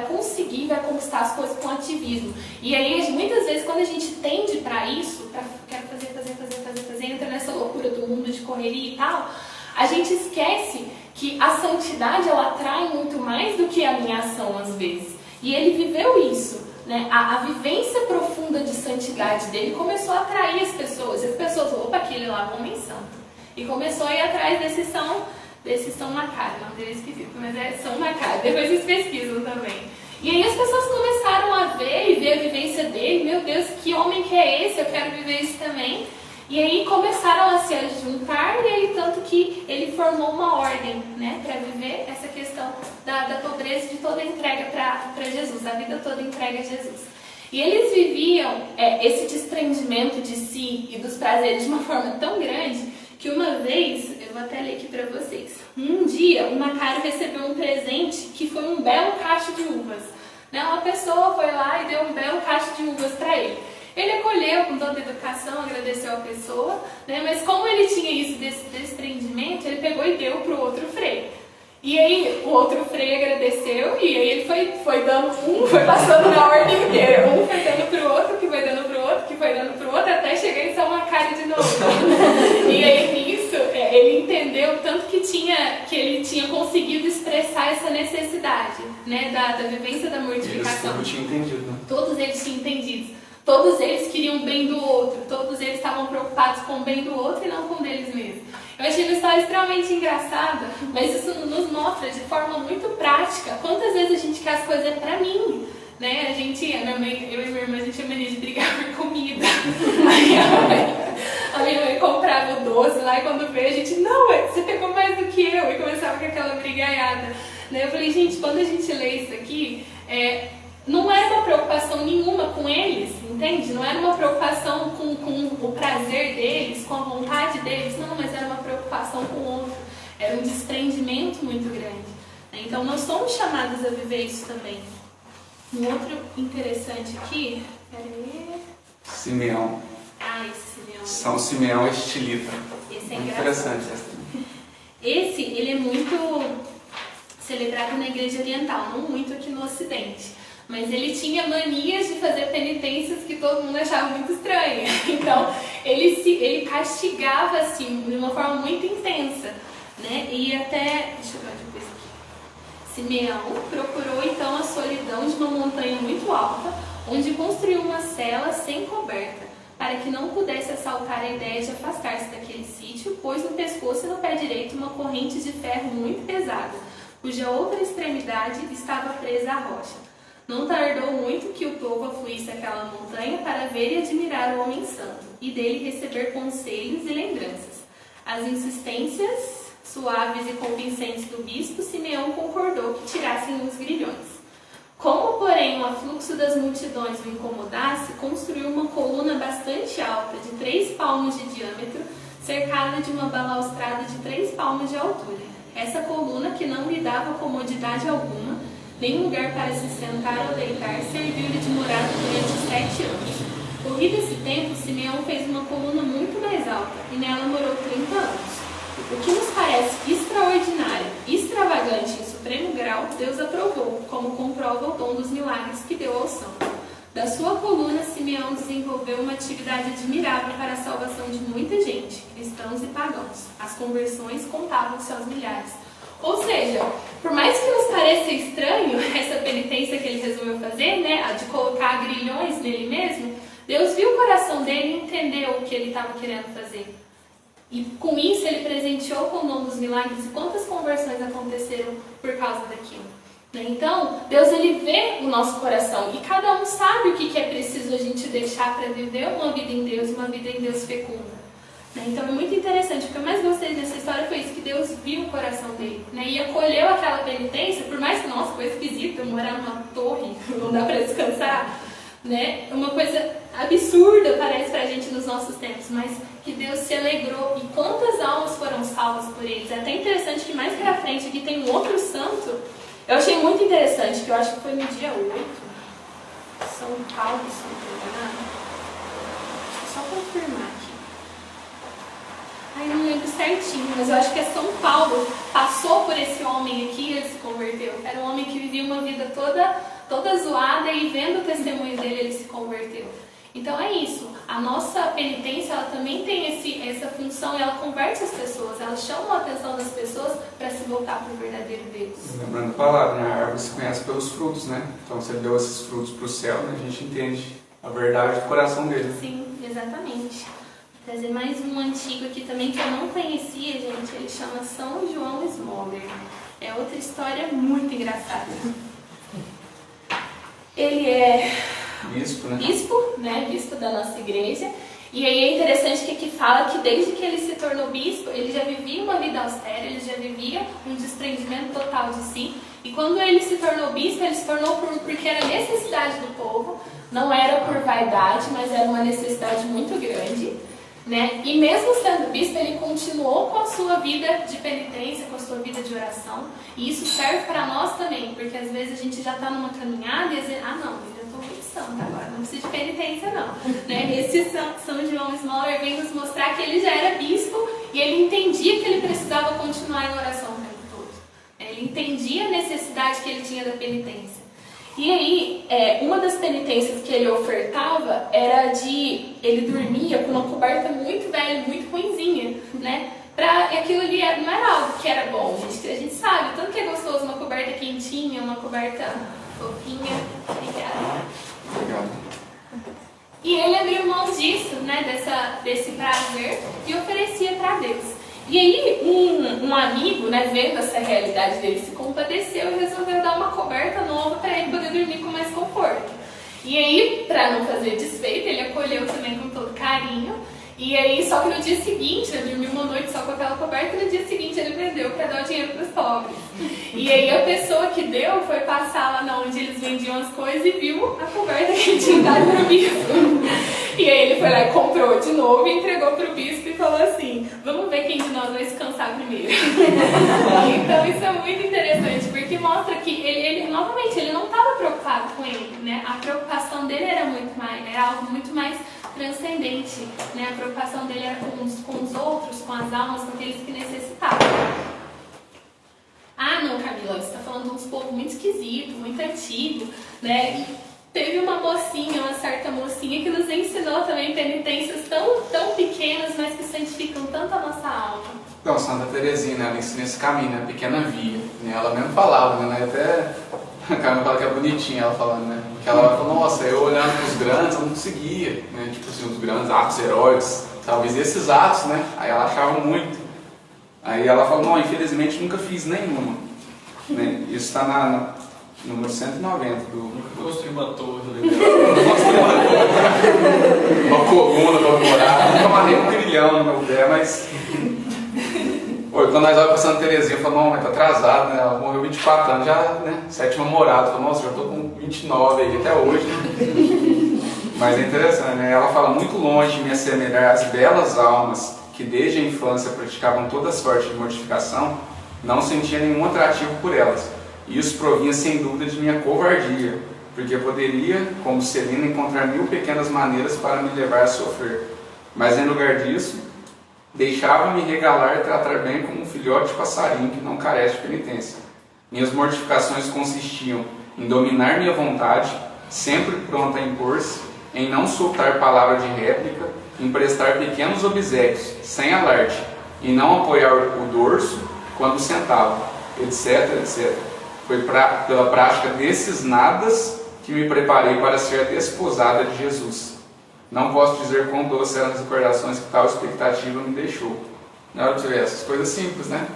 Speaker 3: conseguir, vai conquistar as coisas com ativismo. E aí, muitas vezes, quando a gente tende para isso, para quero fazer, entra nessa loucura do mundo de correria e tal, a gente esquece que a santidade, ela atrai muito mais do que a minha ação, às vezes. E ele viveu isso, né? A vivência profunda de santidade dele começou a atrair as pessoas. E as pessoas, opa, aquele lá é um homem santo. E começou a ir atrás desse São Macário, o nome dele é esquisito, mas é São Macário, depois vocês pesquisam também. E aí as pessoas começaram a ver e ver a vivência dele, meu Deus, que homem que é esse, eu quero viver isso também. E aí começaram a se juntar, e aí tanto que ele formou uma ordem, né, para viver essa questão da pobreza, de toda a entrega para Jesus, a vida toda entrega a Jesus. E eles viviam esse desprendimento de si e dos prazeres de uma forma tão grande que uma vez, eu vou até ler aqui para vocês, um dia o Macário recebeu um presente que foi um belo cacho de uvas. Né? Uma pessoa foi lá e deu um belo cacho de uvas para ele. Ele acolheu com toda a educação, agradeceu a pessoa, né? Mas como ele tinha isso desse desprendimento, ele pegou e deu para o outro freio. E aí o outro freio agradeceu e aí ele foi dando foi passando na ordem inteira. Um foi dando para o outro, que foi dando para o outro, que foi dando para o outro, até chegar em São Macário de novo. E aí nisso ele entendeu tanto que ele tinha conseguido expressar essa necessidade, né, da vivência da mortificação.
Speaker 1: Eles tinham entendido, né?
Speaker 3: Todos eles tinham entendido. Todos eles queriam o bem do outro, todos eles estavam preocupados com o bem do outro e não com o deles mesmos. Eu achei uma história extremamente engraçada, mas isso nos mostra de forma muito prática quantas vezes a gente quer as coisas pra mim, né? Eu e minha irmã, a gente tinha mania de brigar por comida. Aí a minha mãe comprava o doce lá e quando veio a gente, não, você pegou mais do que eu, e começava com aquela brigaiada. Né? Eu falei, gente, quando a gente lê isso aqui, não era uma preocupação nenhuma com eles, entende? Não era uma preocupação com o prazer deles, com a vontade deles, não, mas era uma preocupação com o outro. Era um desprendimento muito grande. Então nós somos chamados a viver isso também. Um outro interessante aqui, peraí.
Speaker 1: Simeão.
Speaker 3: Esse Simeão.
Speaker 1: São Simeão Estilita.
Speaker 3: Esse é
Speaker 1: muito
Speaker 3: engraçado.
Speaker 1: interessante.
Speaker 3: Ele é muito celebrado na Igreja Oriental, não muito aqui no Ocidente. Mas ele tinha manias de fazer penitências que todo mundo achava muito estranha. Então, ele castigava assim, de uma forma muito intensa. Né? E até, deixa eu ver depois aqui. Simeão procurou então a solidão de uma montanha muito alta, onde construiu uma cela sem coberta, para que não pudesse assaltar a ideia de afastar-se daquele sítio, pois no pescoço e no pé direito uma corrente de ferro muito pesada. cuja outra extremidade estava presa à rocha. Não tardou muito que o povo afluísse àquela montanha para ver e admirar o homem santo, e dele receber conselhos e lembranças. As insistências suaves e convincentes do bispo, Simeão concordou que tirassem os grilhões. Como, porém, o afluxo das multidões o incomodasse, construiu uma coluna bastante alta, de 3 palmos de diâmetro, cercada de uma balaustrada de 3 palmos de altura. Essa coluna, que não lhe dava comodidade alguma, nem lugar para se sentar ou deitar, serviu-lhe de morada durante 7 anos. Corrido esse tempo, Simeão fez uma coluna muito mais alta, e nela morou 30 anos. O que nos parece extraordinário, extravagante em supremo grau, Deus aprovou, como comprova o dom dos milagres que deu ao santo. Da sua coluna, Simeão desenvolveu uma atividade admirável para a salvação de muita gente, cristãos e pagãos. As conversões contavam-se aos milhares. Ou seja, por mais que nos pareça estranho essa penitência que ele resolveu fazer, né, a de colocar grilhões nele mesmo, Deus viu o coração dele e entendeu o que ele estava querendo fazer. E com isso ele presenteou com o dom dos milagres, e quantas conversões aconteceram por causa daquilo. Então, Deus ele vê o nosso coração, e cada um sabe o que é preciso a gente deixar para viver uma vida em Deus, uma vida em Deus fecunda. Então é muito interessante, o que eu mais gostei dessa história foi isso, que Deus viu o coração dele, e acolheu aquela penitência, por mais que, nossa, coisa esquisita, morar numa torre, não dá para descansar, uma coisa absurda parece pra gente nos nossos tempos, mas que Deus se alegrou, e quantas almas foram salvas por eles. É até interessante que mais pra frente aqui tem um outro santo, eu achei muito interessante, que eu acho que foi no dia 8, São Paulo, se não me engano. Deixa eu só confirmar aqui. Ai, não lembro certinho, mas eu acho que é São Paulo, passou por esse homem aqui e ele se converteu. Era um homem que vivia uma vida toda zoada, e vendo o testemunho dele, ele se converteu. Então é isso, a nossa penitência, ela também tem essa função, ela converte as pessoas, ela chama a atenção das pessoas para se voltar para o verdadeiro Deus.
Speaker 1: Lembrando a palavra, a árvore se conhece pelos frutos, Então você deu esses frutos para o céu, a gente entende a verdade do coração dele.
Speaker 3: Sim, exatamente. Vou trazer mais um antigo aqui também que eu não conhecia, gente, ele chama São João Smoller. É outra história muito engraçada. Ele é bispo da nossa igreja, e aí é interessante que aqui fala que desde que ele se tornou bispo, ele já vivia uma vida austera, ele já vivia um desprendimento total de si, e quando ele se tornou bispo, ele se tornou porque era necessidade do povo, não era por vaidade, mas era uma necessidade muito grande, E mesmo sendo bispo, ele continuou com a sua vida de penitência, com a sua vida de oração, e isso serve para nós também, porque às vezes a gente já está numa caminhada e às vezes, santo agora, não precisa de penitência não. Esse São João Smoller vem nos mostrar que ele já era bispo e ele entendia que ele precisava continuar em oração o tempo todo. Ele entendia a necessidade que ele tinha da penitência. E aí, uma das penitências que ele ofertava era ele dormia com uma coberta muito velha, muito ruinzinha, e aquilo ali não era algo que era bom, gente. A gente sabe, tanto que é gostoso uma coberta quentinha, uma coberta fofinha.
Speaker 1: Obrigado.
Speaker 3: E ele abriu mão disso, desse prazer, e oferecia para Deus. E aí um amigo, vendo essa realidade dele, se compadeceu e resolveu dar uma coberta nova para ele poder dormir com mais conforto. E aí, para não fazer desfeito, ele acolheu também com todo carinho. E aí, só que no dia seguinte, ele dormiu uma noite só com aquela coberta, e no dia seguinte ele vendeu para dar o dinheiro para os pobres. E aí a pessoa que deu foi passar lá onde eles vendiam as coisas e viu a coberta que ele tinha dado para o bispo. E aí ele foi lá e comprou de novo e entregou para o bispo e falou assim: vamos ver quem de nós vai se cansar primeiro. Então isso é muito interessante, porque mostra que ele novamente, ele não estava preocupado com ele, A preocupação dele era algo muito mais transcendente, A preocupação dele era com os outros, com as almas, com aqueles que necessitavam. Ah, não, Camila, você está falando de uns povos muito esquisito, muito antigo, E teve uma certa mocinha que nos ensinou também penitências tão pequenas, mas que santificam tanto a nossa alma.
Speaker 1: Não, Santa Teresinha, ela ensina esse caminho, a pequena via, Ela mesmo falava, Até a Camila fala que é bonitinha ela falando, Porque ela falou, nossa, eu olhando para os grandes, eu não conseguia, Tipo assim, os grandes atos heróicos, talvez esses atos, Aí ela achava muito. Aí ela falou, não, infelizmente nunca fiz nenhuma. Né? Isso está na número 190 do...
Speaker 4: Nunca construí uma torre,
Speaker 1: uma coluna para morar, nunca amarrei um grilhão no meu pé, mas... Quando nós olhamos para Santa Terezinha, eu falo, não, mas tá atrasado, né? Ela morreu 24 anos, já, né? 7ª morada. Eu falo, nossa, já estou com 29 aí até hoje. Mas é interessante, né? Ela fala, muito longe de me assemelhar às belas almas que desde a infância praticavam toda sorte de mortificação, não sentia nenhum atrativo por elas. E isso provinha sem dúvida de minha covardia, porque poderia, como Celina, encontrar 1000 pequenas maneiras para me levar a sofrer. Mas em lugar disso, deixava-me regalar e tratar bem como um filhote de passarinho que não carece de penitência. Minhas mortificações consistiam em dominar minha vontade, sempre pronta a impor-se, em não soltar palavra de réplica, em prestar pequenos obséquios, sem alarde, em não apoiar o dorso quando sentava, etc, etc. Foi pela prática desses nadas que me preparei para ser a desposada de Jesus. Não posso dizer quão doce eram as recordações que tal expectativa me deixou. Na hora de ver essas coisas simples, né?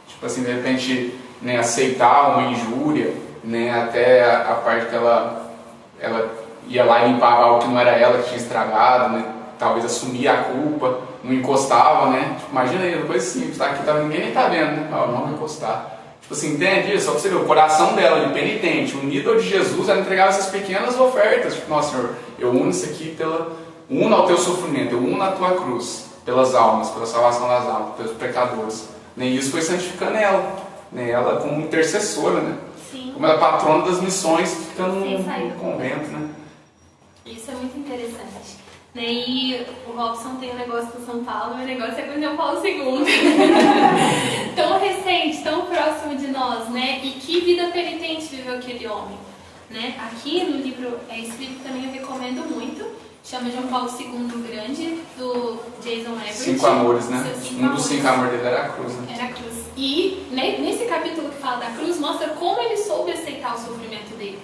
Speaker 1: Tipo assim, de repente, né, aceitar uma injúria, né, até a parte que ela ia lá e limpava algo que não era ela que tinha estragado, né? Talvez assumia a culpa, não encostava, né? Tipo, imagina aí, uma coisa simples, tá? Aqui ninguém nem tá vendo, né? Não vou encostar. Tipo assim, entende isso? Só pra você ver, o coração dela, de penitente, unido ao de Jesus, ela entregava essas pequenas ofertas. Tipo, nossa, Senhor, eu uno isso aqui uno ao teu sofrimento, eu uno a tua cruz, pelas almas, pela salvação das almas, pelos pecadores. E isso foi santificando ela, né? Ela como intercessora, né?
Speaker 3: Sim.
Speaker 1: Como ela é patrona das missões, ficando no convento, né?
Speaker 3: Isso é muito interessante. E o Robson tem um negócio com São Paulo, meu negócio é com João Paulo II. Tão recente, tão próximo de nós, né? E que vida penitente viveu aquele homem, né? Aqui no livro, esse livro também eu recomendo muito, chama João Paulo II Grande, do Jason Everett.
Speaker 1: 5 amores, né? Um dos 5 amores dele era a cruz, né?
Speaker 3: Era a cruz. E nesse capítulo que fala da cruz, mostra como ele soube aceitar o sofrimento dele.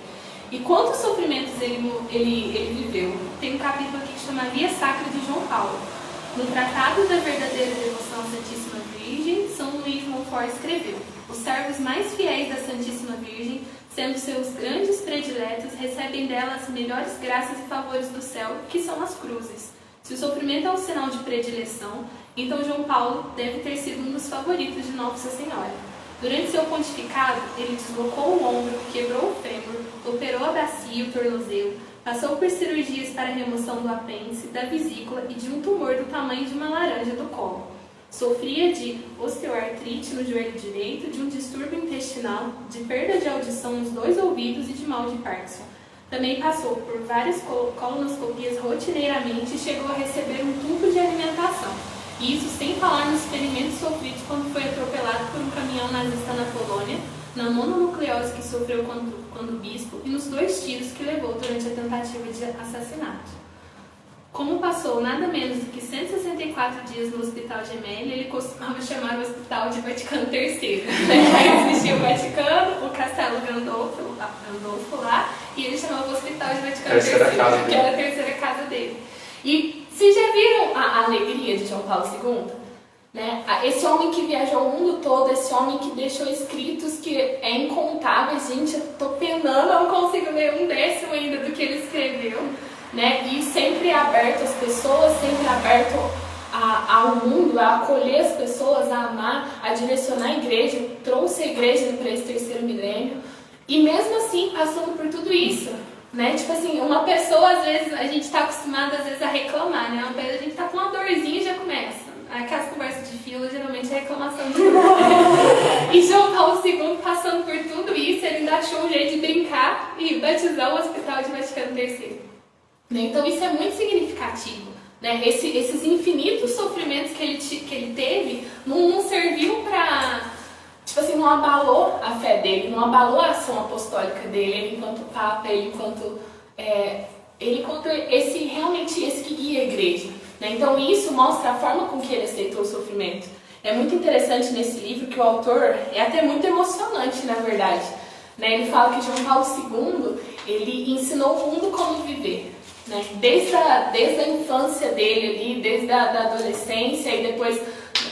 Speaker 3: E quantos sofrimentos ele viveu. Tem um capítulo aqui que chama Via Sacra de João Paulo. No Tratado da Verdadeira Devoção à Santíssima Virgem, São Luís Montfort escreveu: os servos mais fiéis da Santíssima Virgem, sendo seus grandes prediletos, recebem dela as melhores graças e favores do céu, que são as cruzes. Se o sofrimento é um sinal de predileção, então João Paulo deve ter sido um dos favoritos de Nossa Senhora. Durante seu pontificado, ele deslocou o ombro, quebrou o fêmur, operou a bacia e o tornozelo, passou por cirurgias para a remoção do apêndice, da vesícula e de um tumor do tamanho de uma laranja do colo. Sofria de osteoartrite no joelho direito, de um distúrbio intestinal, de perda de audição nos 2 ouvidos e de mal de Parkinson. Também passou por várias colonoscopias rotineiramente e chegou a receber um tubo de alimentação. E isso sem falar nos experimentos sofridos quando foi atropelado por um caminhão nazista na Polônia, na mononucleose que sofreu quando bispo e nos 2 tiros que levou durante a tentativa de assassinato. Como passou nada menos do que 164 dias no Hospital Gemelli, ele costumava chamar o Hospital de Vaticano III. Aí existia o Vaticano, o Castelo Gandolfo lá, e ele chamava o Hospital de Vaticano III, que era a terceira casa dele. E vocês já viram a alegria de João Paulo II? Né? Esse homem que viajou o mundo todo, esse homem que deixou escritos que é incontável, gente, eu tô penando, eu não consigo ler 1/10 ainda do que ele escreveu, né? E sempre aberto às pessoas, sempre aberto ao mundo, a acolher as pessoas, a amar, a direcionar a igreja, trouxe a igreja para esse 3º milênio, e mesmo assim, passando por tudo isso, né? Tipo assim, uma pessoa, às vezes, a gente está acostumado às vezes a reclamar, né? A gente está com uma dorzinha e já começa. Aquelas conversas de fila, geralmente é reclamação de E João Paulo II, passando por tudo isso, ele ainda achou um jeito de brincar e batizar o Hospital de Vaticano III. Então isso é muito significativo, né? Esses infinitos sofrimentos que ele teve não serviu para, tipo assim, não abalou a fé dele, não abalou a ação apostólica dele, ele enquanto Papa, ele enquanto esse que guia a igreja, né? Então isso mostra a forma com que ele aceitou o sofrimento. É muito interessante nesse livro que o autor, é até muito emocionante na verdade, né? Ele fala que João Paulo II, ele ensinou o mundo como viver. Né? Desde a infância dele ali, desde a adolescência e depois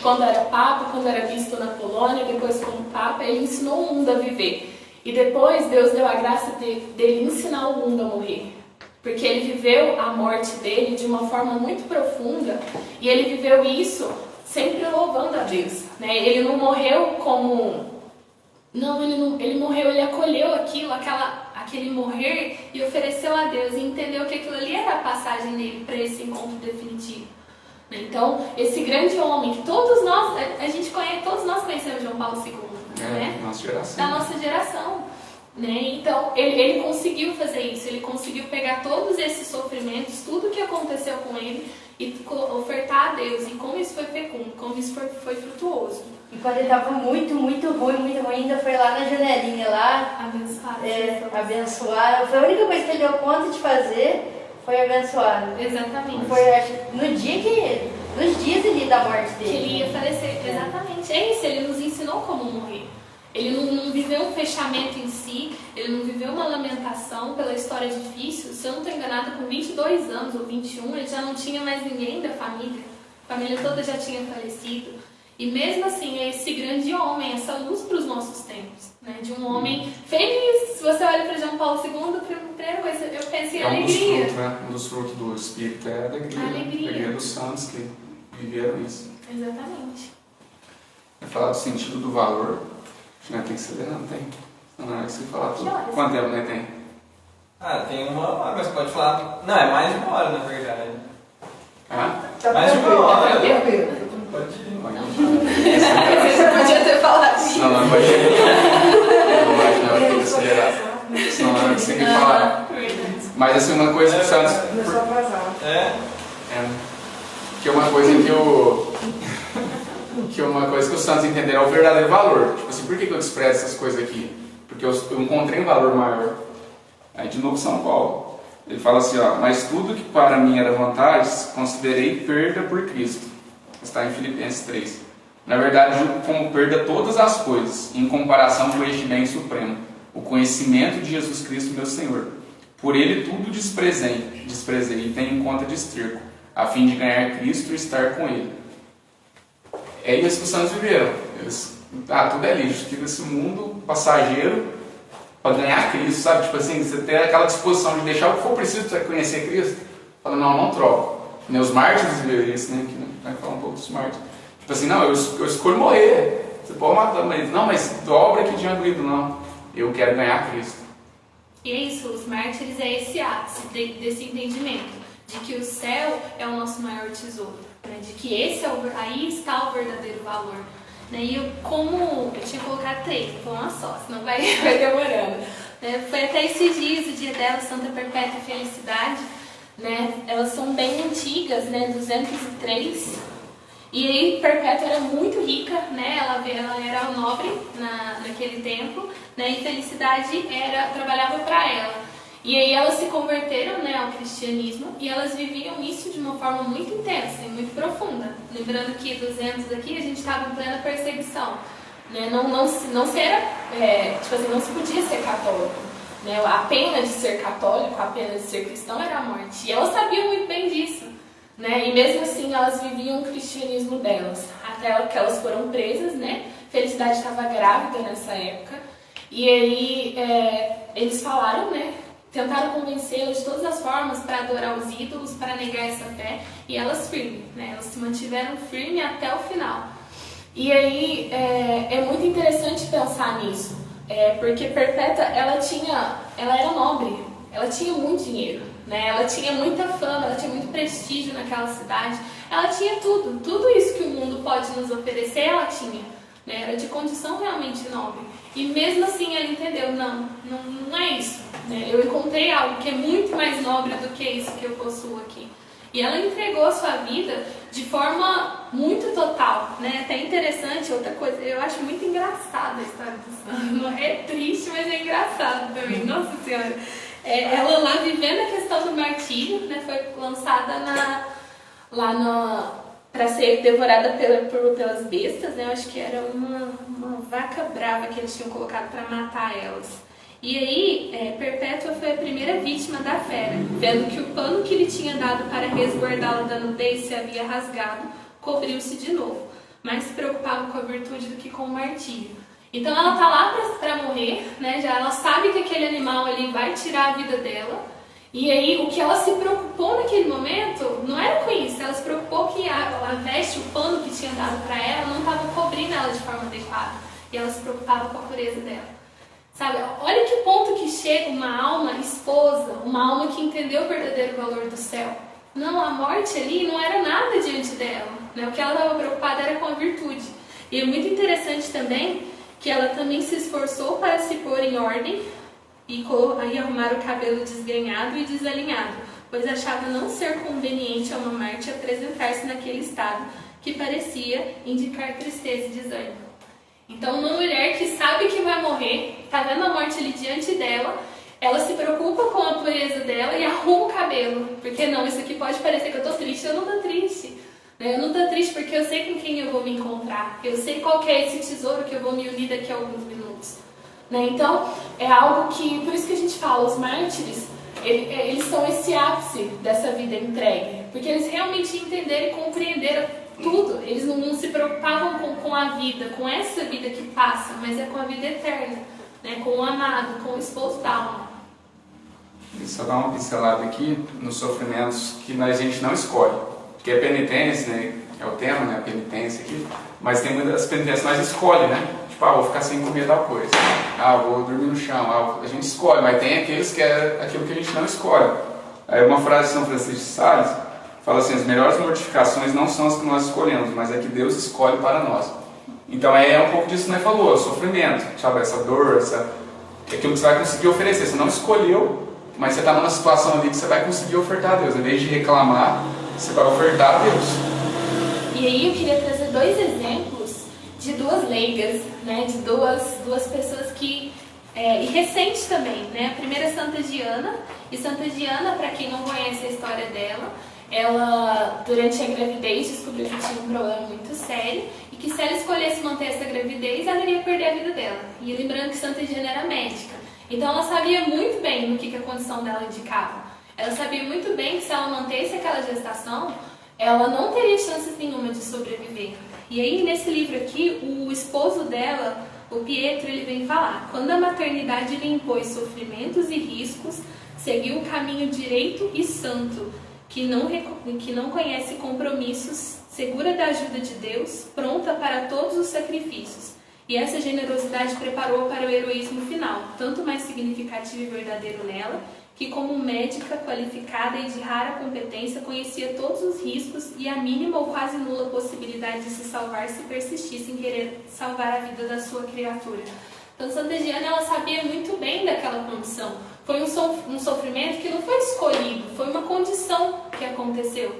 Speaker 3: quando era papa, quando era bispo na Polônia, depois como papa, ele ensinou o mundo a viver. E depois Deus deu a graça dele ensinar o mundo a morrer. Porque ele viveu a morte dele de uma forma muito profunda e ele viveu isso sempre louvando a Deus, né? Ele não morreu como... Não, ele morreu, ele acolheu aquele morrer e ofereceu a Deus e entendeu que aquilo ali era a passagem dele para esse encontro definitivo. Então, esse grande homem que todos nós conhecemos João Paulo II, né?
Speaker 1: Nossa geração.
Speaker 3: Da nossa geração. Né? Então, ele conseguiu fazer isso, ele conseguiu pegar todos esses sofrimentos, tudo que aconteceu com ele e ofertar a Deus. E como isso foi fecundo, como isso foi frutuoso.
Speaker 2: E quando ele estava muito ruim, ainda foi lá na janelinha lá, abençoar. Foi a única coisa que ele deu conta de fazer, foi abençoar.
Speaker 3: Exatamente.
Speaker 2: Foi, acho, nos dias ali da morte dele.
Speaker 3: Que ele ia falecer, exatamente. É isso, ele nos ensinou como morrer. Ele não viveu um fechamento em si, ele não viveu uma lamentação pela história difícil. Se eu não estou enganada, com 22 anos ou 21, ele já não tinha mais ninguém da família. A família toda já tinha falecido. E mesmo assim, é esse grande homem, essa luz para os nossos tempos. Né? De um homem feliz. Se você olha para João Paulo II, a primeira coisa eu penso em alegria.
Speaker 1: Um dos frutos do Espírito é a alegria.
Speaker 3: Alegria.
Speaker 1: A alegria dos santos que viveram isso.
Speaker 3: Exatamente.
Speaker 1: Vai falar do sentido do valor. Não tem que ser, não tem. Não é que você falar tudo. Quanto tempo né, tem?
Speaker 4: Tem 1 hora, mas pode falar. Não, é mais de 1 hora na verdade. Mais de 1 hora. Pode ir.
Speaker 3: Você podia ter falado isso.
Speaker 1: Não, pode ir. Não, eu tenho que acelerar. Senão não é que você quer falar. Mas assim, uma coisa que o Santos.
Speaker 2: Começou a vazar.
Speaker 1: Que é uma coisa que o Santos entender é o verdadeiro valor. Tipo assim, por que eu desprezo essas coisas aqui? Porque eu encontrei um valor maior. Aí de novo São Paulo. Ele fala assim, mas tudo que para mim era vantagem, considerei perda por Cristo. Está em Filipenses 3. Na verdade, julgo como perda todas as coisas, em comparação com este bem supremo, o conhecimento de Jesus Cristo, meu Senhor. Por ele tudo desprezei e tenho em conta de esterco, a fim de ganhar Cristo e estar com ele. É isso que os santos viveram. Tudo é lixo, tira esse mundo passageiro para ganhar Cristo, sabe? Tipo assim, você ter aquela disposição de deixar o que for preciso para conhecer Cristo. Fala, não troco. Os mártires viveram isso, né? Vai falar um pouco dos mártires. Tipo assim, não, eu escolho morrer. Você pode matar, mas dobra aqui diante do ídolo, não. Eu quero ganhar Cristo.
Speaker 3: E é isso, os mártires é esse ápice desse entendimento, de que o céu é o nosso maior tesouro, né? De que aí está o verdadeiro valor. Né? E eu tinha colocado 3, vou uma só, senão vai demorando. Foi até esses dias, o dia dela, Santa Perpétua e Felicidade, né? Elas são bem antigas, né? 203. E aí Perpétua era muito rica, né? Ela era nobre naquele tempo, né? E Felicidade trabalhava para ela. E aí elas se converteram, né, ao cristianismo e elas viviam isso de uma forma muito intensa e muito profunda. Lembrando que 200 aqui a gente estava em plena perseguição, né? Não se podia ser católico, né? A pena de ser católico, a pena de ser cristão era a morte. E elas sabiam muito bem disso, né? E mesmo assim elas viviam o cristianismo delas, até que elas foram presas, né? Felicidade estava grávida nessa época e aí eles falaram, né? Tentaram convencê-la de todas as formas para adorar os ídolos, para negar essa fé, e elas firmes, né? Elas se mantiveram firmes até o final. E aí é muito interessante pensar nisso, porque Perpétua, ela era nobre, ela tinha muito dinheiro, né? Ela tinha muita fama, ela tinha muito prestígio naquela cidade, ela tinha tudo isso que o mundo pode nos oferecer, ela tinha, né? Era de condição realmente nobre. E mesmo assim ela entendeu, não é isso. Eu encontrei algo que é muito mais nobre do que isso que eu possuo aqui. E ela entregou a sua vida de forma muito total, né? Até interessante, outra coisa, eu acho muito engraçada a história do santo. É triste, mas é engraçado também, nossa senhora. Ela lá vivendo a questão do martírio, né? Foi lançada para ser devorada pelas bestas, né? Eu acho que era uma vaca brava que eles tinham colocado para matar elas. E aí, Perpétua foi a primeira vítima da fera, vendo que o pano que ele tinha dado para resguardá-la da nudez se havia rasgado, cobriu-se de novo. mais se preocupava com a virtude do que com o martírio. Então ela está lá para morrer, né? Já ela sabe que aquele animal ali vai tirar a vida dela. E aí o que ela se preocupou naquele momento não era com isso, ela se preocupou que a veste, o pano que tinha dado para ela não estava cobrindo ela de forma adequada. E ela se preocupava com a pureza dela. Sabe, olha que ponto que chega uma alma esposa, uma alma que entendeu o verdadeiro valor do céu. Não, a morte ali não era nada diante dela, né? O que ela estava preocupada era com a virtude. E é muito interessante também que ela também se esforçou para se pôr em ordem e arrumar o cabelo desgrenhado e desalinhado, pois achava não ser conveniente a uma Marte apresentar-se naquele estado que parecia indicar tristeza e desânimo. Então, uma mulher que sabe que vai morrer, está vendo a morte ali diante dela, ela se preocupa com a pureza dela e arruma o cabelo. Porque não, isso aqui pode parecer que eu estou triste, eu não estou triste. Eu não estou triste porque eu sei com quem eu vou me encontrar. Eu sei qual que é esse tesouro que eu vou me unir daqui a alguns minutos. Então, é algo que, por isso que a gente fala, os mártires, eles são esse ápice dessa vida entregue. Porque eles realmente entenderam e compreenderam tudo. Eles não se preocupavam com a vida, com essa vida que passa, mas é com a vida eterna, né? Com o amado, com o esposo da alma.
Speaker 1: Só dar uma pincelada aqui nos sofrimentos que a gente não escolhe. Porque é penitência, né? É o tema, né? A penitência aqui. Mas tem muitas penitências que nós escolhe, né? Tipo, vou ficar sem comer tal coisa. Vou dormir no chão. A gente escolhe, mas tem aqueles que é aquilo que a gente não escolhe. Aí uma frase de São Francisco de Sales fala assim: as melhores mortificações não são as que nós escolhemos, mas é que Deus escolhe para nós. Então é um pouco disso que nós falou, o sofrimento, sabe? Essa dor, aquilo que você vai conseguir oferecer. Você não escolheu, mas você está numa situação ali que você vai conseguir ofertar a Deus. Em vez de reclamar, você vai ofertar a Deus.
Speaker 3: E aí eu queria trazer 2 exemplos de 2 leigas, né? De duas pessoas que... e recente também, né? A primeira é Santa Diana. E Santa Diana, para quem não conhece a história dela, ela, durante a gravidez, descobriu que tinha um problema muito sério e que se ela escolhesse manter essa gravidez, ela iria perder a vida dela. E lembrando que Santa Diana era médica, então ela sabia muito bem no que a condição dela indicava. Ela sabia muito bem que se ela mantesse aquela gestação, ela não teria chances nenhuma de sobreviver. E aí, nesse livro aqui, o esposo dela, o Pietro, ele vem falar: quando a maternidade lhe impôs sofrimentos e riscos, seguiu o caminho direito e santo, que não conhece compromissos, segura da ajuda de Deus, pronta para todos os sacrifícios. E essa generosidade preparou para o heroísmo final, tanto mais significativo e verdadeiro nela, que como médica qualificada e de rara competência conhecia todos os riscos e a mínima ou quase nula possibilidade de se salvar se persistisse em querer salvar a vida da sua criatura. Então Santa Diana, ela sabia muito bem daquela condição. Foi um sofrimento que não foi escolhido, foi uma condição que aconteceu.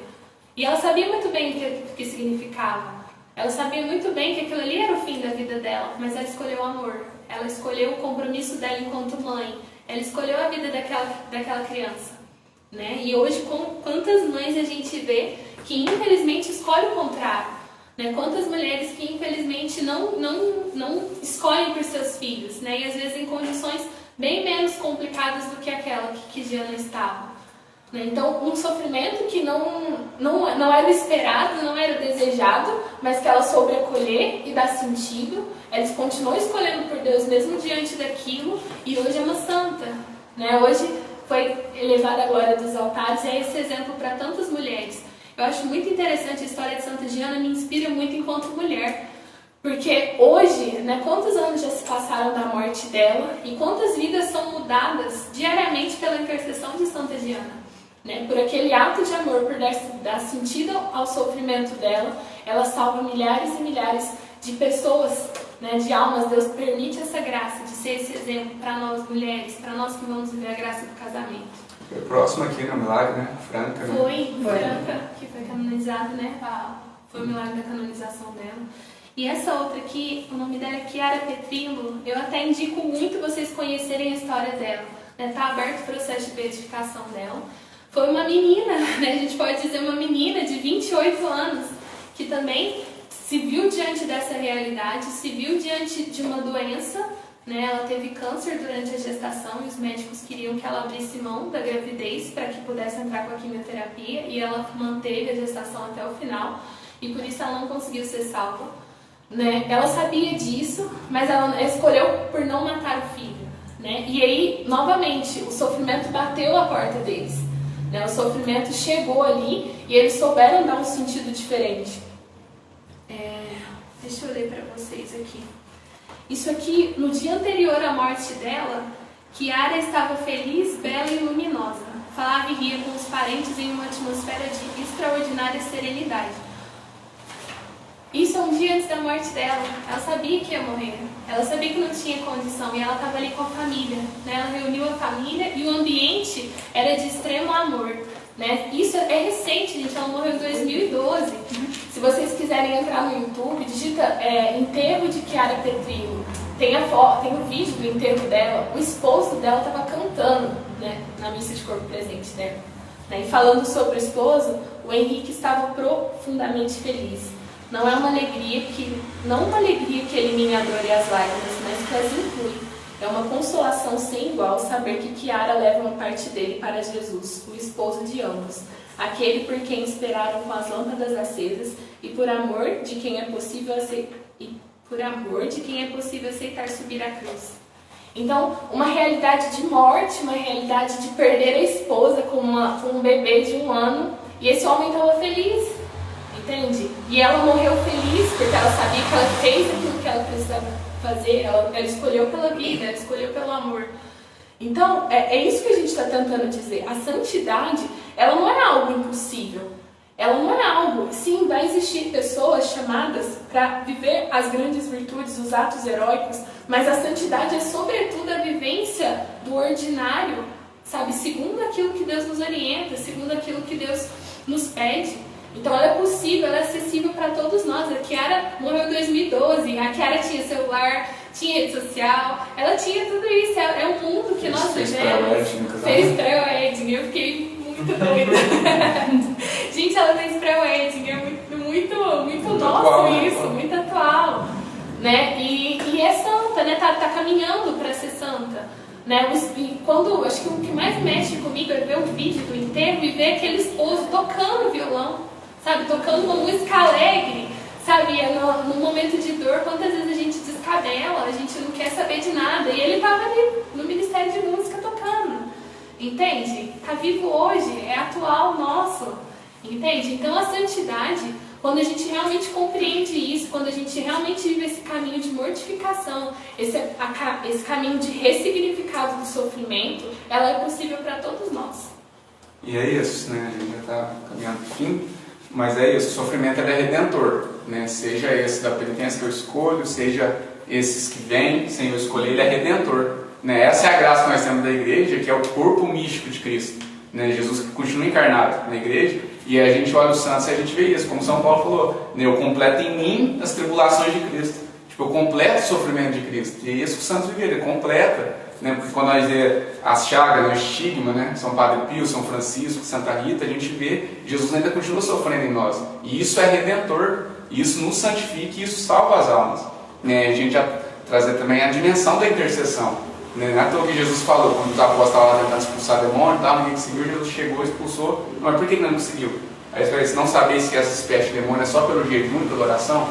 Speaker 3: E ela sabia muito bem o que significava. Ela sabia muito bem que aquilo ali era o fim da vida dela, mas ela escolheu o amor. Ela escolheu o compromisso dela enquanto mãe. Ela escolheu a vida daquela criança. Né? E hoje, quantas mães a gente vê que infelizmente escolhem o contrário? Né? Quantas mulheres que infelizmente não escolhem por seus filhos, né? E às vezes em condições bem menos complicadas do que aquela que Diana estava. Então, um sofrimento que não era esperado, não era desejado, mas que ela soube acolher e dar sentido. Ela continuou escolhendo por Deus mesmo diante daquilo, e hoje é uma santa. Né? Hoje foi elevada a glória dos altares, e é esse exemplo para tantas mulheres. Eu acho muito interessante a história de Santa Diana, me inspira muito enquanto mulher. Porque hoje, né, quantos anos já se passaram da morte dela e quantas vidas são mudadas diariamente pela intercessão de Santa Diana. Né? Por aquele ato de amor, por dar sentido ao sofrimento dela, ela salva milhares e milhares de pessoas, né, de almas. Deus permite essa graça de ser esse exemplo para nós mulheres, para nós que vamos viver a graça do casamento.
Speaker 1: Foi próximo aqui no milagre, né? Franca, né?
Speaker 3: Foi Franca, que foi canonizada, né? Foi o milagre da canonização dela. E essa outra aqui, o nome dela é Chiara Petrillo. Eu até indico muito vocês conhecerem a história dela. Está aberto o processo de beatificação dela. Foi uma menina, né? A gente pode dizer uma menina de 28 anos, que também se viu diante dessa realidade, se viu diante de uma doença, né? Ela teve câncer durante a gestação e os médicos queriam que ela abrisse mão da gravidez para que pudesse entrar com a quimioterapia, e ela manteve a gestação até o final. e por isso ela não conseguiu ser salva, né? Ela sabia disso, mas ela escolheu por não matar o filho, né? E aí, novamente, o sofrimento bateu a porta deles, né? O sofrimento chegou ali e eles souberam dar um sentido diferente. Deixa eu ler para vocês aqui. Isso aqui, no dia anterior à morte dela, Kiara estava feliz, bela e luminosa. Falava e ria com os parentes em uma atmosfera de extraordinária serenidade. Isso é um dia antes da morte dela. Ela sabia que ia morrer. Ela sabia que não tinha condição e ela estava ali com a família, né? Ela reuniu a família e o ambiente era de extremo amor, né? Isso é recente, gente. Ela morreu em 2012. Se vocês quiserem entrar no YouTube, digita enterro de Kiara Petrillo. Tem o vídeo do enterro dela. O esposo dela estava cantando, né, na missa de corpo presente dela. Né? E falando sobre o esposo, o Henrique estava profundamente feliz. Não é uma alegria não uma alegria que elimine a dor e as lágrimas, mas que as inclui. É uma consolação sem igual saber que Kiara leva uma parte dele para Jesus, o esposo de ambos, aquele por quem esperaram com as lâmpadas acesas e por amor de quem é possível aceitar subir a cruz. Então, uma realidade de morte, uma realidade de perder a esposa com um bebê de 1 ano, e esse homem estava feliz. Entende? E ela morreu feliz porque ela sabia que ela fez aquilo que ela precisava fazer, ela escolheu pela vida, ela escolheu pelo amor. Então, é isso que a gente está tentando dizer. A santidade, ela não é algo impossível. Ela não é algo... Sim, vai existir pessoas chamadas para viver as grandes virtudes, os atos heróicos, mas a santidade é sobretudo a vivência do ordinário, sabe? Segundo aquilo que Deus nos orienta, segundo aquilo que Deus nos pede. Então ela é possível, ela é acessível para todos nós. A Kiara morreu em 2012, a Kiara tinha celular, tinha rede social, ela tinha tudo isso. É um mundo que nós vivemos. Fez pré-wedding, eu fiquei muito doida. Gente, ela fez pré-wedding, é muito nosso atual, isso, muito atual. Né? E é santa, né? Tá caminhando para ser santa. Né? Acho que o que mais mexe comigo é ver o vídeo do enterro e ver aquele esposo tocando violão. Sabe, tocando uma música alegre, sabe, no momento de dor, quantas vezes a gente descabela, a gente não quer saber de nada, e ele estava ali no Ministério de Música tocando, entende? Está vivo hoje, é atual nosso, entende? Então a santidade, quando a gente realmente compreende isso, quando a gente realmente vive esse caminho de mortificação, esse caminho de ressignificado do sofrimento, ela é possível para todos nós.
Speaker 1: E é isso, né? A gente já está caminhando para o fim. Mas é isso, o sofrimento é redentor, né? Seja esse da penitência que eu escolho, seja esses que vêm sem eu escolher, ele é redentor, né? Essa é a graça que nós temos da igreja, que é o corpo místico de Cristo, né? Jesus que continua encarnado na igreja, e a gente olha os santos e a gente vê isso, como São Paulo falou, né? Eu completo em mim as tribulações de Cristo, tipo, eu completo o sofrimento de Cristo, e é isso que os santos viveram, ele completa. Né? Porque quando nós vê as chagas, o estigma, né? São Padre Pio, São Francisco, Santa Rita, a gente vê Jesus ainda continua sofrendo em nós. E isso é redentor, isso nos santifica e isso salva as almas. Né? A gente já trazer também a dimensão da intercessão. Né? Não é à toa que Jesus falou, quando os apóstolos estavam tentando expulsar demônio, ninguém conseguiu, Jesus chegou, expulsou. Mas por que não conseguiu? Aí você fala, se não saber se essa espécie de demônio é só pelo jejum e pela oração,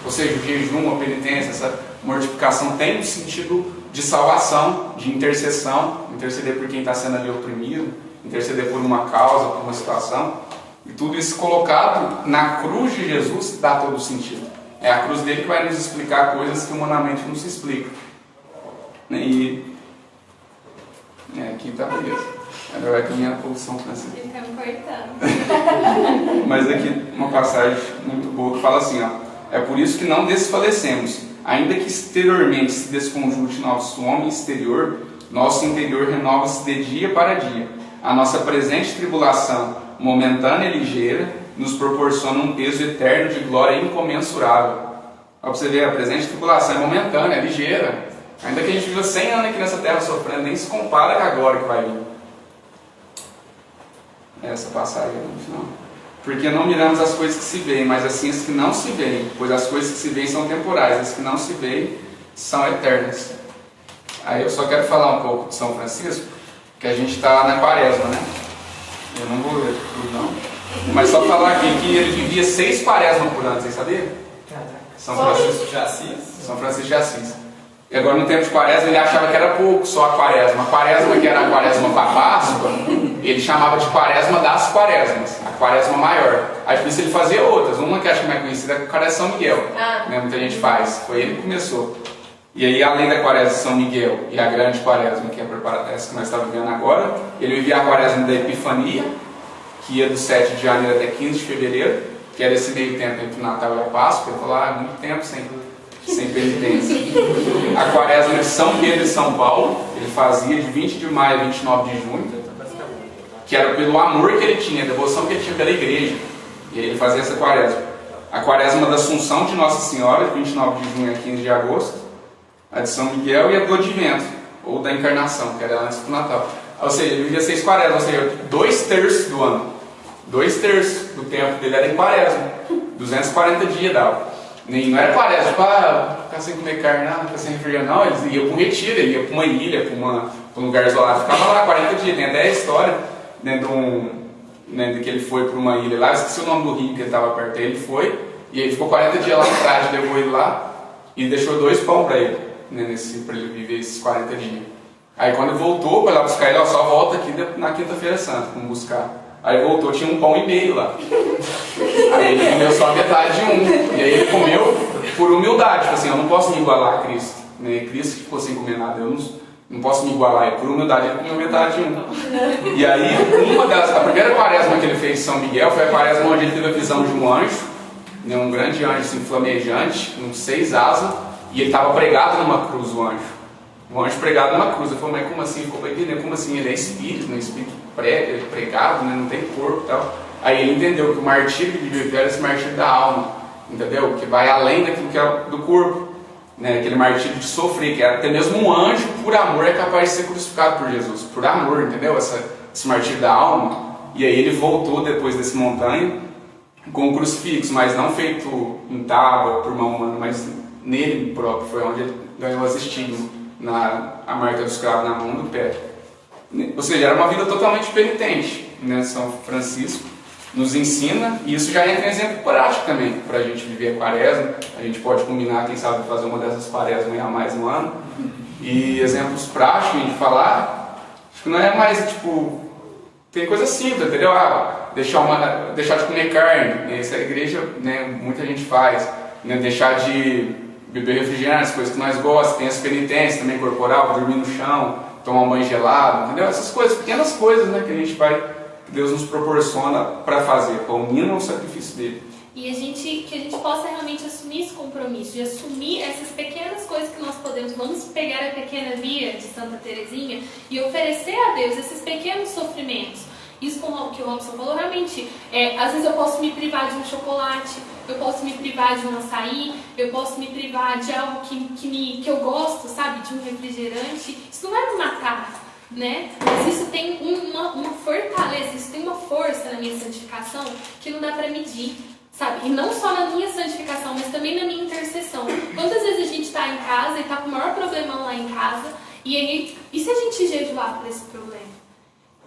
Speaker 1: ou seja, o jejum, a penitência, essa mortificação tem um sentido de salvação, de intercessão, interceder por quem está sendo ali oprimido, interceder por uma causa, por uma situação, e tudo isso colocado na cruz de Jesus dá todo o sentido. É a cruz dele que vai nos explicar coisas que humanamente não se explicam. E aqui está beleza. Agora vai caminhar para o São Francisco.
Speaker 3: Ele está me cortando.
Speaker 1: Mas aqui uma passagem muito boa que fala assim, ó, é por isso que não desfalecemos. Ainda que exteriormente se desconjunte nosso homem exterior, nosso interior renova-se de dia para dia. A nossa presente tribulação, momentânea e ligeira, nos proporciona um peso eterno de glória incomensurável. Olha para você ver, a presente tribulação é momentânea, é ligeira. Ainda que a gente viva 100 anos aqui nessa terra sofrendo, nem se compara com agora que vai vir. Essa passagem no final. Porque não miramos as coisas que se veem, mas assim as que não se veem, pois as coisas que se veem são temporais, as que não se veem são eternas. Aí eu só quero falar um pouco de São Francisco, que a gente está na quaresma, né? Eu não vou ler tudo não, Mas só falar aqui que ele vivia 6 quaresmas por ano, vocês sabiam? São Francisco
Speaker 4: de Assis.
Speaker 1: São Francisco de Assis. E agora no tempo de quaresma ele achava que era pouco só a quaresma. A quaresma que era a quaresma para a Páscoa, ele chamava de quaresma das quaresmas, a quaresma maior. Aí por isso ele fazia outras. Uma que acho que é mais conhecida é a quaresma de São Miguel, né? Muita gente faz. Foi ele que começou. E aí, além da quaresma de São Miguel e a grande quaresma, que é essa que nós estamos vivendo agora, ele vivia a quaresma da Epifania, que ia do 7 de janeiro até 15 de fevereiro, que era esse meio tempo entre o Natal e a Páscoa. Ele falou, muito tempo sem penitência. A quaresma de São Pedro e São Paulo, ele fazia de 20 de maio a 29 de junho, que era pelo amor que ele tinha, a devoção que ele tinha pela igreja. E aí ele fazia essa quaresma. A quaresma da Assunção de Nossa Senhora, de 29 de junho a 15 de agosto, a de São Miguel e a do Advento, ou da Encarnação, que era antes do Natal. Ou seja, ele vivia 6 quaresmas, ou seja, 2/3 do ano. 2/3 do tempo dele era em quaresma. 240 dias dava. Nem não era quaresma para ficar sem comer carne, não, ficar sem refrigerante, não. Eles iam para um retiro, ele ia para uma ilha, para um lugar isolado, ficava lá 40 dias. Tem até a história, né, de que ele foi para uma ilha lá, esqueci o nome do rio que ele estava perto, ele foi, e ele ficou 40 dias lá atrás, levou ele lá e deixou 2 pão para ele, né, para ele viver esses 40 dias. Aí quando ele voltou para lá buscar ele, só volta aqui na quinta-feira santa, vamos buscar. Aí voltou, tinha 1,5 pão lá. Aí ele comeu só metade de um. E aí ele comeu por humildade, tipo assim, eu não posso me igualar a Cristo, né? Cristo que ficou sem comer nada, eu não posso me igualar. E por humildade ele comeu metade de um. E aí, a primeira quaresma que ele fez em São Miguel foi a quaresma onde ele teve a visão de um anjo, né? Um grande anjo assim, flamejante, com 6 asas, e ele estava pregado numa cruz, o anjo. Um anjo pregado numa cruz. Eu falei, mas como assim? Ficou para entender, como assim? Ele é espírito, né? Espírito pregado, né? Não tem corpo e tal. Aí ele entendeu que o martírio que ele viveu era esse martírio da alma, entendeu? Que vai além daquilo que é do corpo, né? Aquele martírio de sofrer, que até mesmo um anjo, por amor, é capaz de ser crucificado por Jesus, por amor, entendeu? Esse martírio da alma. E aí ele voltou depois desse montanha com o crucifixo, mas não feito em tábua, por mão humana, mas nele próprio, foi onde ele ganhou as estigmas. A marca do escravo na mão do pé. Ou seja, era uma vida totalmente penitente, né? São Francisco nos ensina, e isso já entra em exemplo prático também, para a gente viver a quaresma. A gente pode combinar, quem sabe, fazer uma dessas quaresmas a mais um ano. E exemplos práticos de falar, acho que não é mais tipo, tem coisa simples, entendeu? Deixar de comer carne, essa igreja, né, muita gente faz, né? Deixar de beber refrigerantes, coisas que nós gostamos, tem as penitências também corporal, dormir no chão, tomar um banho gelado, entendeu? Essas coisas, pequenas coisas, né, que a gente vai, que Deus nos proporciona para fazer, para unir no sacrifício dele.
Speaker 3: E que a gente possa realmente assumir esse compromisso, de assumir essas pequenas coisas que nós vamos pegar a pequena via de Santa Teresinha e oferecer a Deus esses pequenos sofrimentos. Isso que o Robson falou, realmente, às vezes eu posso me privar de um chocolate, eu posso me privar de um açaí, eu posso me privar de algo que eu gosto, sabe, de um refrigerante. Isso não vai me matar, né? Mas isso tem uma fortaleza, isso tem uma força na minha santificação que não dá para medir, sabe? E não só na minha santificação, mas também na minha intercessão. Quantas vezes a gente está em casa e está com o maior problemão lá em casa, e se a gente jejuar por esse problema?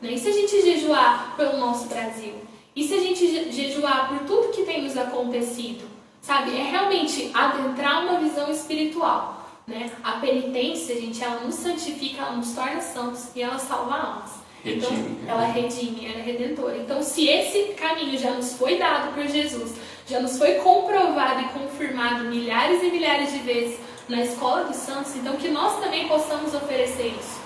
Speaker 3: E se a gente jejuar pelo nosso Brasil? E se a gente jejuar por tudo que tem nos acontecido? Sabe? É realmente adentrar uma visão espiritual, né? A penitência, gente, ela nos santifica, ela nos torna santos e ela salva almas. Então, ela redime, ela é redentora. Então, se esse caminho já nos foi dado por Jesus, já nos foi comprovado e confirmado milhares e milhares de vezes na escola dos santos, então que nós também possamos oferecer isso.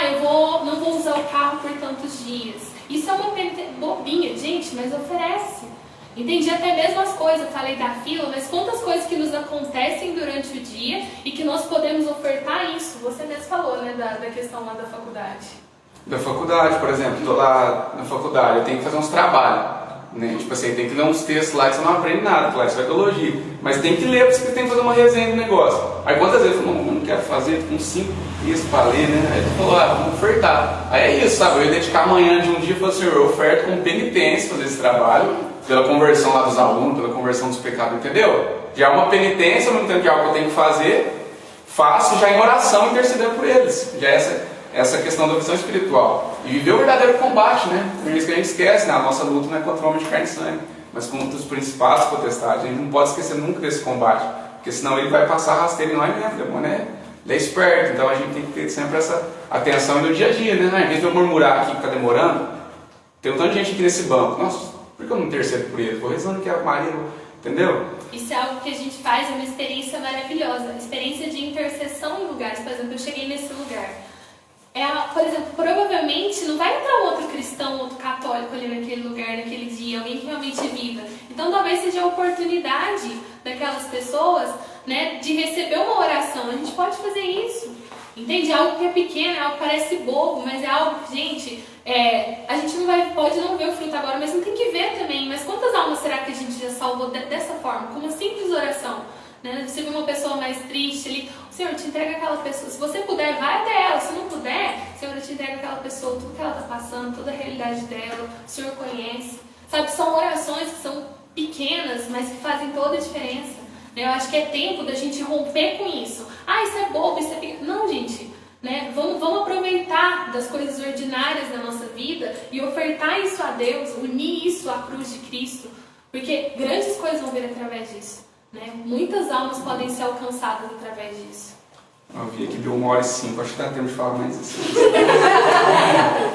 Speaker 3: Eu não vou usar o carro por tantos dias. Isso é uma bobinha, gente, mas oferece. Entendi até mesmo as coisas, falei da fila, mas quantas coisas que nos acontecem durante o dia e que nós podemos ofertar isso. Você mesmo falou, né, da questão lá da faculdade.
Speaker 1: Da faculdade, por exemplo, estou lá na faculdade, eu tenho que fazer uns trabalhos. Né? Tipo assim, tem que ler uns textos lá que você não aprende nada, claro, isso é teologia. Mas tem que ler, porque tem que fazer uma resenha do negócio. Aí quantas vezes eu falo, não quero fazer, com 5 dias para ler, né? Aí tu falou, vamos ofertar. Aí é isso, sabe? Eu ia dedicar amanhã de um dia e falar, Senhor, eu oferto com penitência fazer esse trabalho, pela conversão lá dos alunos, pela conversão dos pecados, entendeu? Já é uma penitência, ao mesmo tempo que é algo que eu tenho que fazer, faço já em oração, intercedendo por eles. Já essa questão da visão espiritual. E viver o verdadeiro combate, né? Por isso que a gente esquece, né? A nossa luta não é contra o homem de carne e sangue, mas contra os principados, potestades. A gente não pode esquecer nunca desse combate, porque senão ele vai passar rasteiro em nós mesmo, o demônio ele é esperto. Então a gente tem que ter sempre essa atenção no dia a dia, né? Em vez de eu murmurar aqui que está demorando, tem um tanto de gente aqui nesse banco. Nossa, por que eu não intercedo por ele? Vou rezando que a Maria, entendeu?
Speaker 3: Isso é algo que a gente faz, é uma experiência maravilhosa, uma experiência de intercessão em lugares. Por exemplo, eu cheguei nesse lugar. Por exemplo, provavelmente não vai entrar outro cristão, outro católico ali naquele lugar, naquele dia, alguém que realmente viva. Então talvez seja a oportunidade daquelas pessoas, né, de receber uma oração. A gente pode fazer isso, entende? É algo que é pequeno, é algo que parece bobo, mas é algo que, gente, a gente pode não ver o fruto agora, mas não tem que ver também. Mas quantas almas será que a gente já salvou dessa forma, com uma simples oração? Né? Você vê uma pessoa mais triste ali, o Senhor te entrega aquela pessoa. Se você puder, vai até ela. Se não puder, o Senhor te entrega aquela pessoa, tudo que ela está passando, toda a realidade dela, o Senhor conhece. Sabe, são orações que são pequenas, mas que fazem toda a diferença. Eu acho que é tempo da gente romper com isso. Isso é bobo, isso é pequeno. Não, gente. Né? Vamos aproveitar das coisas ordinárias da nossa vida e ofertar isso a Deus, unir isso à cruz de Cristo, porque grandes coisas vão vir através disso, né? Muitas almas podem ser alcançadas através disso.
Speaker 1: Eu vi aqui, deu 1h05, acho que dá tempo de falar mais isso.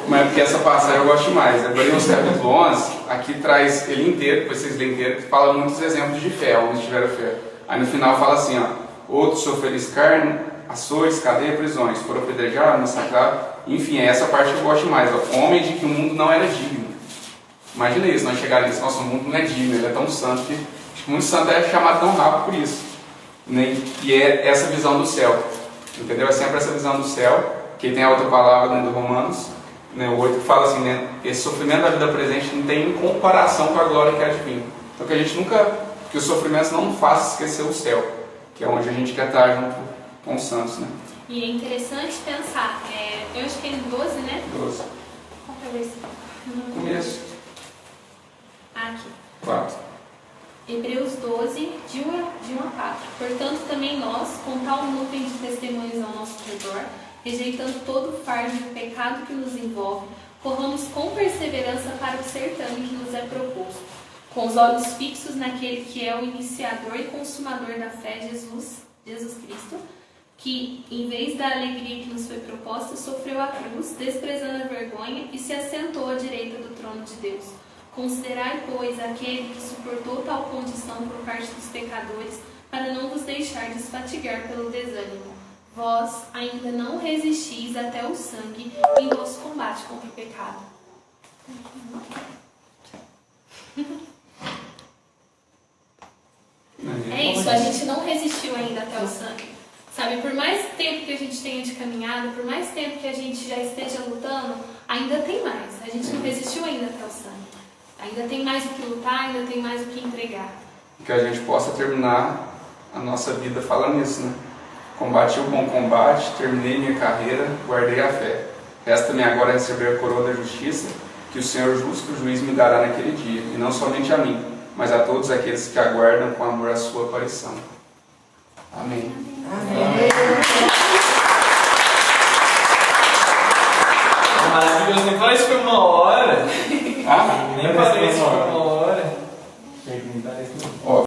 Speaker 1: Mas porque essa passagem eu gosto mais. Hebreus capítulo 11, aqui traz ele inteiro, depois vocês lêem inteiro, que fala muitos exemplos de fé, onde tiveram fé. Aí no final fala assim, outros sofreram escárnio, açoites, cadeia, prisões, foram apedrejados, massacrados. Enfim, essa parte eu gosto mais. Homem de que o mundo não era digno. Imagina isso, nós chegarmos nisso, nosso mundo não é digno, ele é tão santo que acho que muito santo é chamado tão rápido por isso. Né? E é essa visão do céu. Entendeu? É sempre essa visão do céu. Que tem a outra palavra dentro do Romanos, né, o 8, que fala assim, né? Esse sofrimento da vida presente não tem comparação com a glória que há de vir. Então que a gente nunca, que os sofrimentos não nos façam esquecer o céu, que é onde a gente quer estar junto com os santos, né?
Speaker 3: E é interessante pensar, eu acho que é em 12, né?
Speaker 1: 12.
Speaker 3: Qual que é o versículo?
Speaker 1: Começo.
Speaker 3: Aqui.
Speaker 1: 4.
Speaker 3: Hebreus 12, de 1 a 4. Portanto, também nós, com tal nuvem de testemunhos ao nosso redor, rejeitando todo o fardo do pecado que nos envolve, corramos com perseverança para o certame que nos é proposto, com os olhos fixos naquele que é o iniciador e consumador da fé, Jesus Cristo, que, em vez da alegria que nos foi proposta, sofreu a cruz, desprezando a vergonha, e se assentou à direita do trono de Deus. Considerai, pois, aquele que suportou tal condição por parte dos pecadores, para não vos deixar desfatigar pelo desânimo. Vós ainda não resistis até o sangue em vosso combate contra o pecado. É isso, a gente não resistiu ainda até o sangue. Sabe, por mais tempo que a gente tenha de caminhada, por mais tempo que a gente já esteja lutando, ainda tem mais. A gente não resistiu ainda até o sangue. Ainda tem mais o que lutar, ainda tem mais o que entregar.
Speaker 1: Que a gente possa terminar a nossa vida falando isso, né? Combati o bom combate, terminei minha carreira, guardei a fé. Resta-me agora receber a coroa da justiça, que o Senhor justo juiz me dará naquele dia, e não somente a mim, mas a todos aqueles que aguardam com amor a sua aparição. Amém.
Speaker 2: Amém.
Speaker 4: Maravilhoso, nem parece que foi 1 hora.
Speaker 1: Nem
Speaker 4: parece que foi 1 hora.